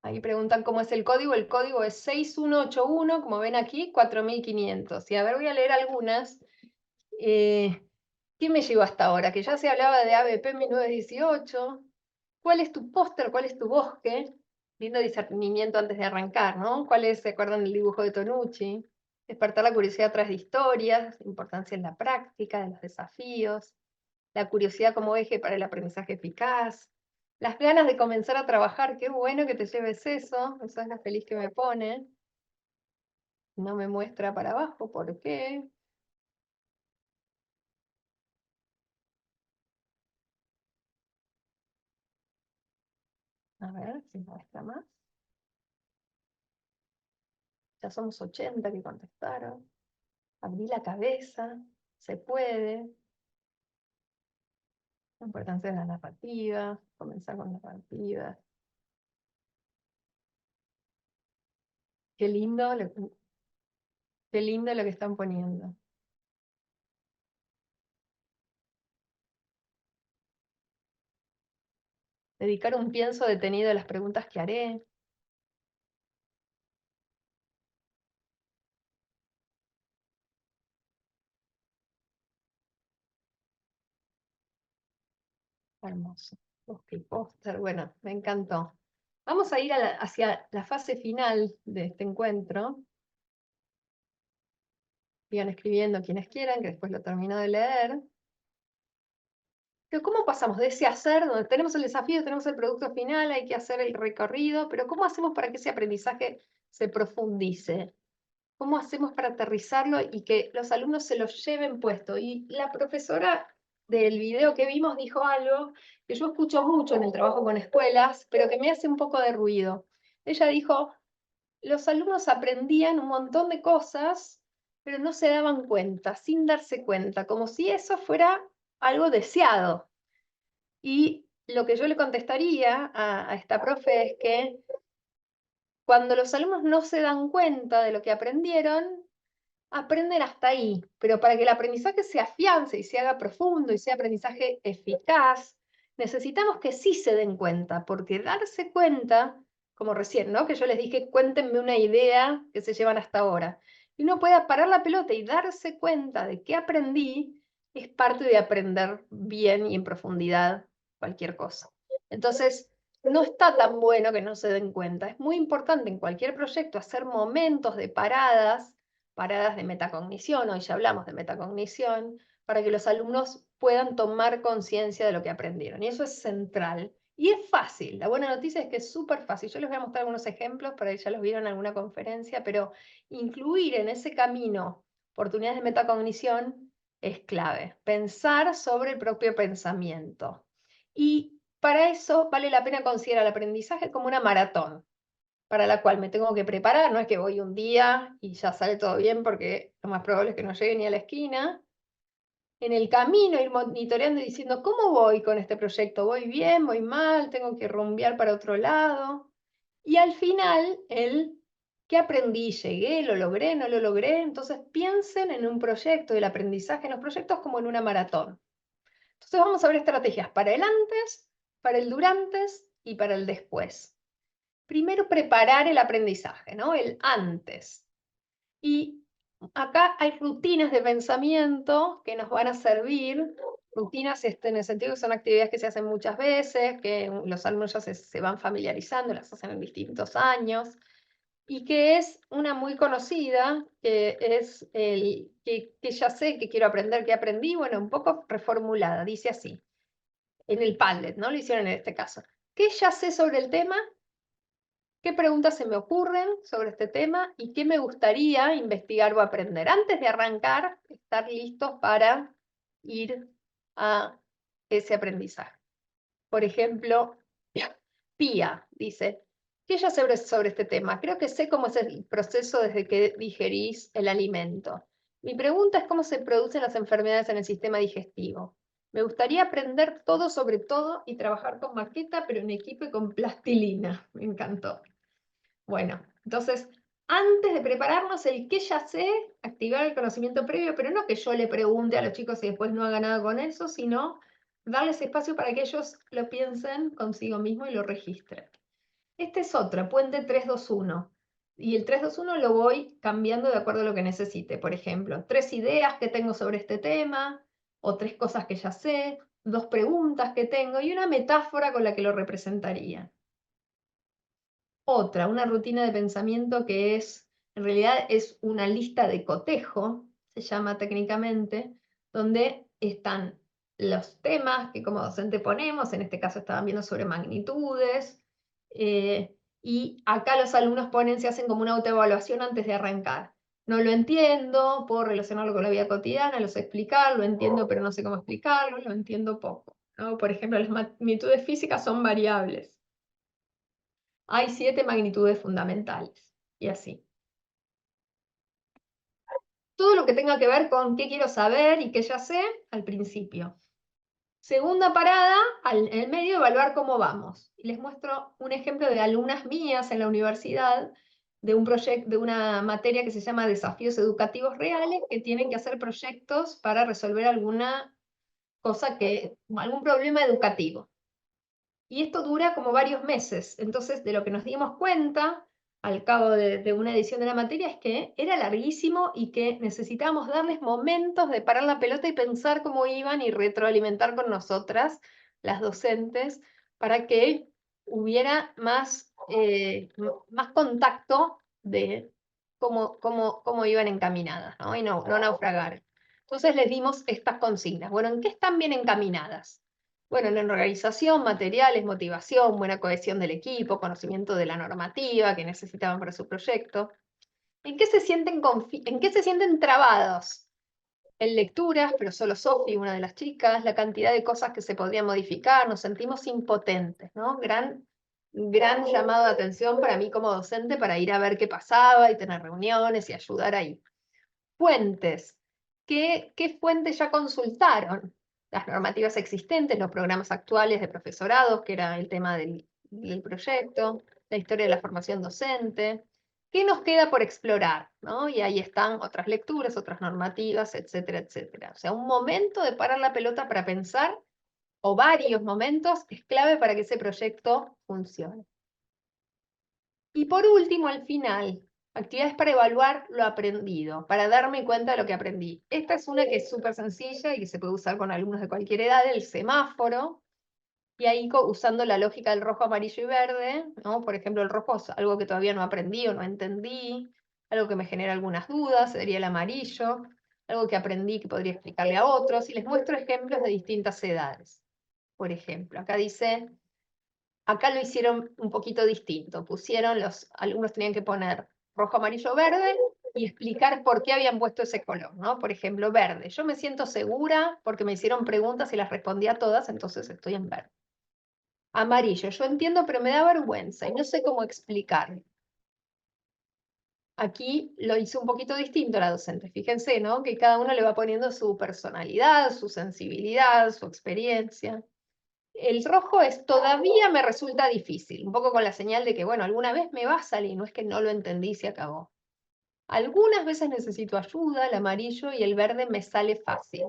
Ahí preguntan cómo es el código. El código es 6181, como ven aquí, 4500. Y a ver, voy a leer algunas. ¿Qué me llegó hasta ahora? Que ya se hablaba de ABP 1918. ¿Cuál es tu póster? ¿Cuál es tu bosque? Lindo discernimiento antes de arrancar, ¿no? ¿Cuáles se acuerdan del dibujo de Tonucci? Despertar la curiosidad tras de historias, importancia en la práctica, de los desafíos, la curiosidad como eje para el aprendizaje eficaz, las ganas de comenzar a trabajar, qué bueno que te lleves eso es la feliz que me pone. No me muestra para abajo, ¿por qué? A ver si muestra más. Ya somos 80 que contestaron. Abrí la cabeza, se puede. La importancia de la narrativa, comenzar con la narrativa. Qué lindo lo que están poniendo. Dedicar un pienso detenido a las preguntas que haré. Hermoso. Bosque y póster. Bueno, me encantó. Vamos a ir hacia la fase final de este encuentro. Sigan escribiendo quienes quieran, que después lo termino de leer. Pero ¿cómo pasamos de ese hacer, donde tenemos el desafío, tenemos el producto final, hay que hacer el recorrido, pero ¿cómo hacemos para que ese aprendizaje se profundice? ¿Cómo hacemos para aterrizarlo y que los alumnos se lo lleven puesto? Y la profesora del video que vimos dijo algo que yo escucho mucho en el trabajo con escuelas, pero que me hace un poco de ruido. Ella dijo, los alumnos aprendían un montón de cosas, pero no se daban cuenta, sin darse cuenta, como si eso fuera algo deseado. Y lo que yo le contestaría a esta profe es que cuando los alumnos no se dan cuenta de lo que aprendieron, aprenden hasta ahí, pero para que el aprendizaje se afiance y se haga profundo y sea aprendizaje eficaz, necesitamos que sí se den cuenta, porque darse cuenta, como recién, ¿no? Que yo les dije, cuéntenme una idea que se llevan hasta ahora. Y uno pueda parar la pelota y darse cuenta de qué aprendí, es parte de aprender bien y en profundidad cualquier cosa. Entonces, no está tan bueno que no se den cuenta. Es muy importante en cualquier proyecto hacer momentos de paradas de metacognición, hoy ya hablamos de metacognición, para que los alumnos puedan tomar conciencia de lo que aprendieron. Y eso es central. Y es fácil. La buena noticia es que es súper fácil. Yo les voy a mostrar algunos ejemplos, por ahí ya los vieron en alguna conferencia, pero incluir en ese camino oportunidades de metacognición es clave. Pensar sobre el propio pensamiento. Y para eso vale la pena considerar el aprendizaje como una maratón, para la cual me tengo que preparar, no es que voy un día y ya sale todo bien porque lo más probable es que no llegue ni a la esquina. En el camino ir monitoreando y diciendo, ¿cómo voy con este proyecto? ¿Voy bien? ¿Voy mal? ¿Tengo que rumbear para otro lado? Y al final, ¿qué aprendí? ¿Llegué? ¿Lo logré? ¿No lo logré? Entonces piensen en un proyecto, el aprendizaje en los proyectos como en una maratón. Entonces vamos a ver estrategias para el antes, para el durante y para el después. Primero preparar el aprendizaje, ¿no? El antes. Y acá hay rutinas de pensamiento que nos van a servir, rutinas en el sentido que son actividades que se hacen muchas veces, que los alumnos ya se van familiarizando, las hacen en distintos años, y que es una muy conocida, que es el que ya sé, que quiero aprender, que aprendí, bueno, un poco reformulada, dice así, en el Padlet, ¿no? Lo hicieron en este caso. ¿Qué ya sé sobre el tema? ¿Qué preguntas se me ocurren sobre este tema y qué me gustaría investigar o aprender? Antes de arrancar, estar listos para ir a ese aprendizaje. Por ejemplo, Pía dice, ¿qué ya sé sobre este tema? Creo que sé cómo es el proceso desde que digerís el alimento. Mi pregunta es cómo se producen las enfermedades en el sistema digestivo. Me gustaría aprender todo sobre todo y trabajar con maqueta, pero en equipo y con plastilina. Me encantó. Bueno, entonces, antes de prepararnos el que ya sé, activar el conocimiento previo, pero no que yo le pregunte a los chicos y después no haga nada con eso, sino darles espacio para que ellos lo piensen consigo mismo y lo registren. Este es otro, puente 3-2-1. Y el 3-2-1 lo voy cambiando de acuerdo a lo que necesite. Por ejemplo, 3 ideas que tengo sobre este tema, o 3 cosas que ya sé, 2 preguntas que tengo y una metáfora con la que lo representaría. Otra, una rutina de pensamiento que en realidad es una lista de cotejo, se llama técnicamente, donde están los temas que como docente ponemos, en este caso estaban viendo sobre magnitudes, y acá los alumnos ponen, se hacen como una autoevaluación antes de arrancar. No lo entiendo, puedo relacionarlo con la vida cotidiana, lo sé explicar, lo entiendo pero no sé cómo explicarlo, lo entiendo poco, ¿no? Por ejemplo, las magnitudes físicas son variables. Hay 7 magnitudes fundamentales, y así. Todo lo que tenga que ver con qué quiero saber y qué ya sé, al principio. Segunda parada, en el medio, evaluar cómo vamos. Y les muestro un ejemplo de alumnas mías en la universidad, de un proyecto, de una materia que se llama Desafíos Educativos Reales, que tienen que hacer proyectos para resolver alguna cosa algún problema educativo. Y esto dura como varios meses. Entonces, de lo que nos dimos cuenta al cabo de una edición de la materia es que era larguísimo y que necesitábamos darles momentos de parar la pelota y pensar cómo iban y retroalimentar con nosotras, las docentes, para que hubiera más contacto de cómo iban encaminadas, ¿no? Y no naufragar. Entonces les dimos estas consignas. Bueno, ¿en qué están bien encaminadas? Bueno, en organización, materiales, motivación, buena cohesión del equipo, conocimiento de la normativa que necesitaban para su proyecto. ¿En qué se sienten trabados? En lecturas, pero solo Sofi, una de las chicas, la cantidad de cosas que se podrían modificar, nos sentimos impotentes, ¿no? Gran llamado de atención para mí como docente para ir a ver qué pasaba y tener reuniones y ayudar ahí. Fuentes. ¿Qué fuentes ya consultaron? Las normativas existentes, los programas actuales de profesorados, que era el tema del proyecto, la historia de la formación docente. ¿Qué nos queda por explorar? ¿No? Y ahí están otras lecturas, otras normativas, etcétera, etcétera. O sea, un momento de parar la pelota para pensar, o varios momentos, es clave para que ese proyecto funcione. Y por último, al final, actividades para evaluar lo aprendido, para darme cuenta de lo que aprendí. Esta es una que es súper sencilla y que se puede usar con alumnos de cualquier edad, el semáforo, y ahí usando la lógica del rojo, amarillo y verde, ¿no? Por ejemplo, el rojo es algo que todavía no aprendí o no entendí, algo que me genera algunas dudas, sería el amarillo, algo que aprendí que podría explicarle a otros, y les muestro ejemplos de distintas edades. Por ejemplo, acá dice... Acá lo hicieron un poquito distinto. Los alumnos tenían que poner rojo, amarillo, verde y explicar por qué habían puesto ese color, ¿no? Por ejemplo, verde. Yo me siento segura porque me hicieron preguntas y las respondí a todas, entonces estoy en verde. Amarillo, yo entiendo, pero me da vergüenza y no sé cómo explicarlo. Aquí lo hizo un poquito distinto la docente. Fíjense, ¿no? Que cada uno le va poniendo su personalidad, su sensibilidad, su experiencia. El rojo todavía me resulta difícil, un poco con la señal de que, bueno, alguna vez me va a salir, no es que no lo entendí y se acabó. Algunas veces necesito ayuda, el amarillo y el verde me sale fácil.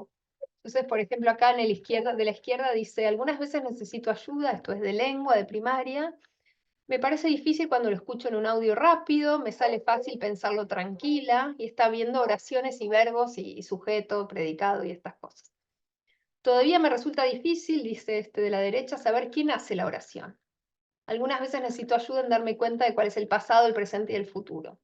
Entonces, por ejemplo, acá de la izquierda dice, algunas veces necesito ayuda, esto es de lengua, de primaria. Me parece difícil cuando lo escucho en un audio rápido, me sale fácil pensarlo tranquila, y está viendo oraciones y verbos y sujeto, predicado y estas cosas. Todavía me resulta difícil, dice este de la derecha, saber quién hace la oración. Algunas veces necesito ayuda en darme cuenta de cuál es el pasado, el presente y el futuro.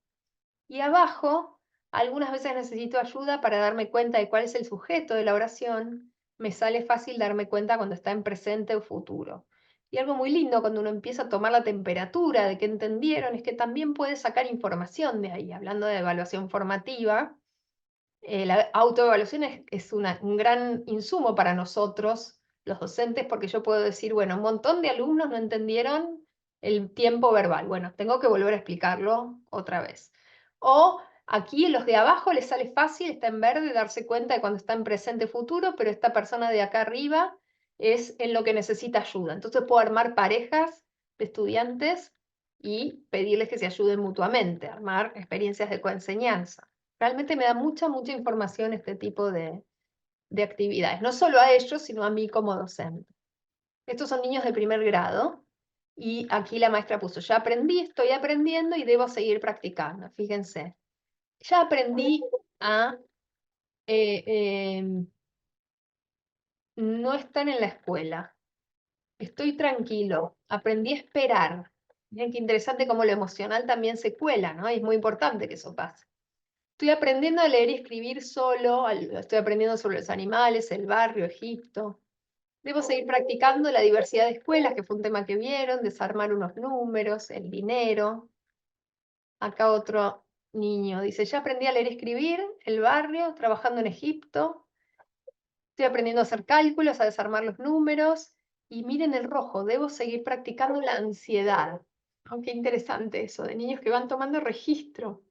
Y abajo, algunas veces necesito ayuda para darme cuenta de cuál es el sujeto de la oración. Me sale fácil darme cuenta cuando está en presente o futuro. Y algo muy lindo cuando uno empieza a tomar la temperatura de qué entendieron es que también puede sacar información de ahí, hablando de evaluación formativa. La autoevaluación es un gran insumo para nosotros, los docentes, porque yo puedo decir, bueno, un montón de alumnos no entendieron el tiempo verbal. Bueno, tengo que volver a explicarlo otra vez. O Aquí los de abajo les sale fácil, está en verde, darse cuenta de cuando está en presente futuro, pero esta persona de acá arriba es en lo que necesita ayuda. Entonces puedo armar parejas de estudiantes y pedirles que se ayuden mutuamente, armar experiencias de coenseñanza. Realmente me da mucha información este tipo de actividades, no solo a ellos, sino a mí como docente. Estos son niños de primer grado y aquí la maestra puso, ya aprendí, estoy aprendiendo y debo seguir practicando, fíjense. Ya aprendí a no estar en la escuela. Estoy tranquilo. Aprendí a esperar. Miren qué interesante cómo lo emocional también se cuela, ¿no? Y es muy importante que eso pase. Estoy aprendiendo a leer y escribir solo. Estoy aprendiendo sobre los animales, el barrio, Egipto. Debo seguir practicando la diversidad de escuelas, que fue un tema que vieron, desarmar unos números, el dinero. Acá otro niño dice, ya aprendí a leer y escribir, el barrio, trabajando en Egipto. Estoy aprendiendo a hacer cálculos, a desarmar los números. Y miren el rojo, debo seguir practicando la ansiedad. Oh, qué interesante eso, de niños que van tomando registro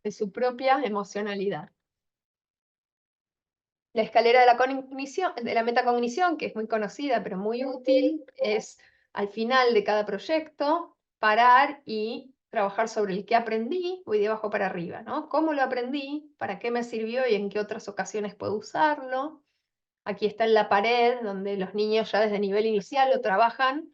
de su propia emocionalidad. La escalera de la cognición, de la metacognición, que es muy conocida pero muy útil, es al final de cada proyecto parar y trabajar sobre el qué aprendí, voy de abajo para arriba, ¿no? ¿Cómo lo aprendí? ¿Para qué me sirvió y en qué otras ocasiones puedo usarlo? Aquí está en la pared, donde los niños ya desde nivel inicial lo trabajan,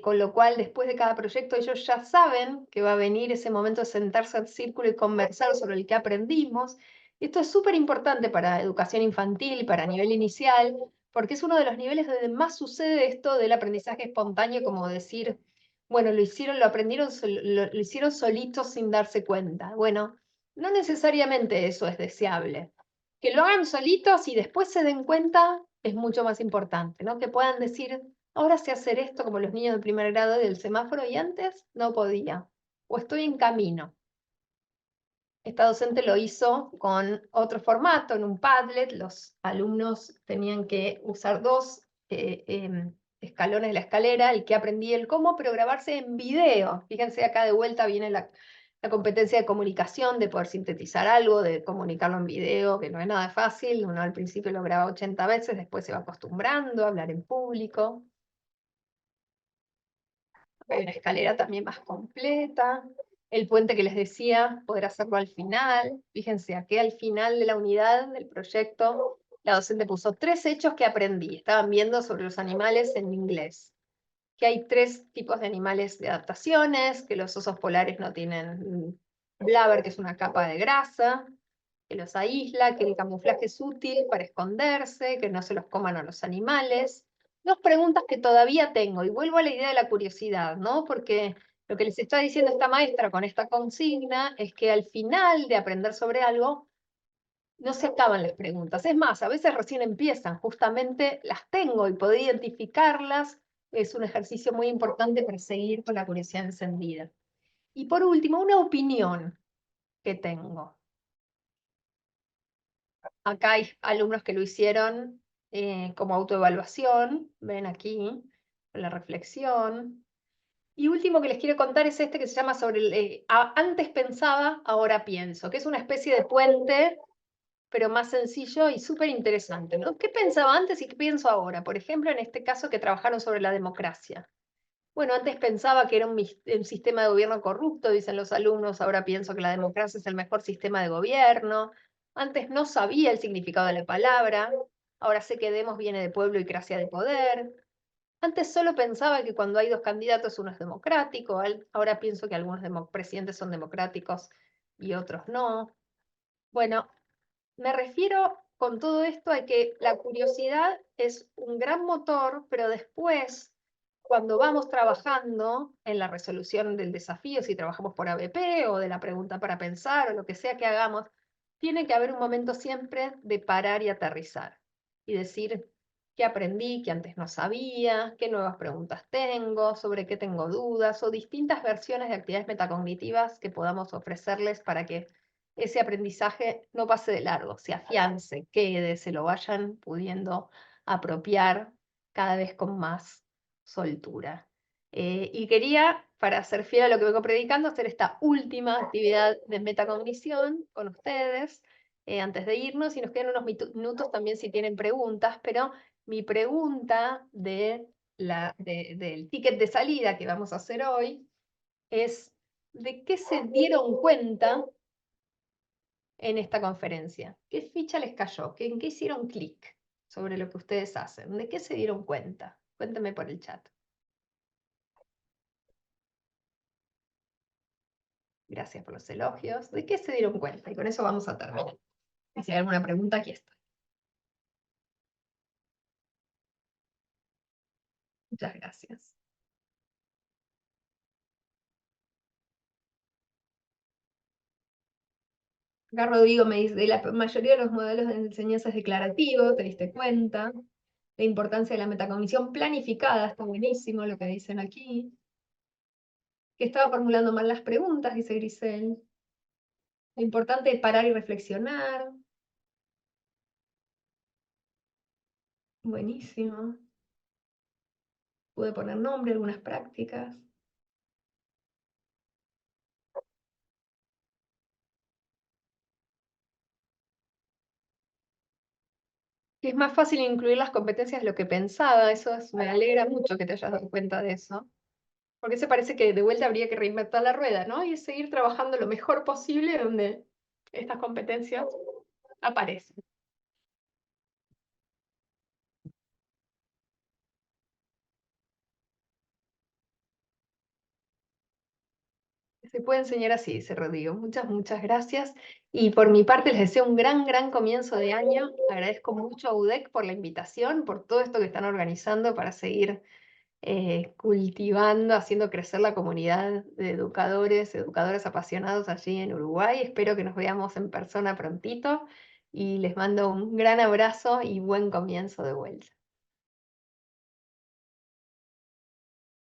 con lo cual después de cada proyecto ellos ya saben que va a venir ese momento de sentarse en círculo y conversar sobre el que aprendimos. Esto es súper importante para educación infantil, para nivel inicial, porque es uno de los niveles donde más sucede esto del aprendizaje espontáneo, como decir, bueno, lo aprendieron, lo hicieron solitos sin darse cuenta. Bueno, no necesariamente eso es deseable. Que lo hagan solitos y después se den cuenta es mucho más importante, ¿no? Que puedan decir, ahora sé hacer esto como los niños de primer grado del semáforo y antes no podía, o estoy en camino. Esta docente lo hizo con otro formato, en un Padlet. Los alumnos tenían que usar dos escalones de la escalera, el que aprendí, el cómo, pero grabarse en video. Fíjense, acá de vuelta viene la competencia de comunicación, de poder sintetizar algo, de comunicarlo en video, que no es nada fácil. Uno al principio lo graba 80 veces, después se va acostumbrando a hablar en público. Hay una escalera también más completa. El puente que les decía, poder hacerlo al final. Fíjense, aquí al final de la unidad del proyecto, la docente puso 3 hechos que aprendí. Estaban viendo sobre los animales en inglés. Que hay 3 tipos de animales de adaptaciones, que los osos polares no tienen blubber, que es una capa de grasa, que los aísla, que el camuflaje es útil para esconderse, que no se los coman a los animales. 2 preguntas que todavía tengo, y vuelvo a la idea de la curiosidad, ¿no? Porque lo que les está diciendo esta maestra con esta consigna es que al final de aprender sobre algo, no se acaban las preguntas. Es más, a veces recién empiezan, justamente las tengo y poder identificarlas es un ejercicio muy importante para seguir con la curiosidad encendida. Y por último, una opinión que tengo. Acá hay alumnos que lo hicieron como autoevaluación, ven aquí, la reflexión. Y último que les quiero contar es este que se llama sobre el antes pensaba, ahora pienso, que es una especie de puente, pero más sencillo y súper interesante, ¿no? ¿Qué pensaba antes y qué pienso ahora? Por ejemplo, en este caso que trabajaron sobre la democracia. Bueno, antes pensaba que era un sistema de gobierno corrupto, dicen los alumnos, ahora pienso que la democracia es el mejor sistema de gobierno. Antes no sabía el significado de la palabra, ahora sé que demos viene de pueblo y gracia de poder. Antes solo pensaba que cuando hay 2 candidatos uno es democrático, ahora pienso que algunos presidentes son democráticos y otros no. Bueno, me refiero con todo esto a que la curiosidad es un gran motor, pero después, cuando vamos trabajando en la resolución del desafío, si trabajamos por ABP o de la pregunta para pensar o lo que sea que hagamos, tiene que haber un momento siempre de parar y aterrizar y decir qué aprendí, qué antes no sabía, qué nuevas preguntas tengo, sobre qué tengo dudas o distintas versiones de actividades metacognitivas que podamos ofrecerles para que ese aprendizaje no pase de largo, se afiance, quede, se lo vayan pudiendo apropiar cada vez con más soltura. Y quería, para ser fiel a lo que vengo predicando, hacer esta última actividad de metacognición con ustedes antes de irnos, y nos quedan unos minutos también si tienen preguntas, pero mi pregunta del ticket de salida que vamos a hacer hoy es: ¿de qué se dieron cuenta en esta conferencia? ¿Qué ficha les cayó? ¿En qué hicieron clic sobre lo que ustedes hacen? ¿De qué se dieron cuenta? Cuéntame por el chat. Gracias por los elogios. ¿De qué se dieron cuenta? Y con eso vamos a terminar. Y si hay alguna pregunta, aquí estoy. Muchas gracias. Acá Rodrigo me dice: de la mayoría de los modelos de enseñanza es declarativo, ¿te diste cuenta? La importancia de la metacognición planificada, está buenísimo lo que dicen aquí. Que estaba formulando mal las preguntas, dice Grisel. Lo importante es parar y reflexionar. Buenísimo. Pude poner nombre a algunas prácticas. Que es más fácil incluir las competencias de lo que pensaba. Me alegra mucho que te hayas dado cuenta de eso. Porque se parece que de vuelta habría que reinventar la rueda, ¿no? Y seguir trabajando lo mejor posible donde estas competencias aparecen. Se puede enseñar así, dice Rodrigo. Muchas, muchas gracias. Y por mi parte les deseo un gran, gran comienzo de año. Agradezco mucho a UDEC por la invitación, por todo esto que están organizando para seguir cultivando, haciendo crecer la comunidad de educadores, educadoras apasionados allí en Uruguay. Espero que nos veamos en persona prontito y les mando un gran abrazo y buen comienzo de vuelta.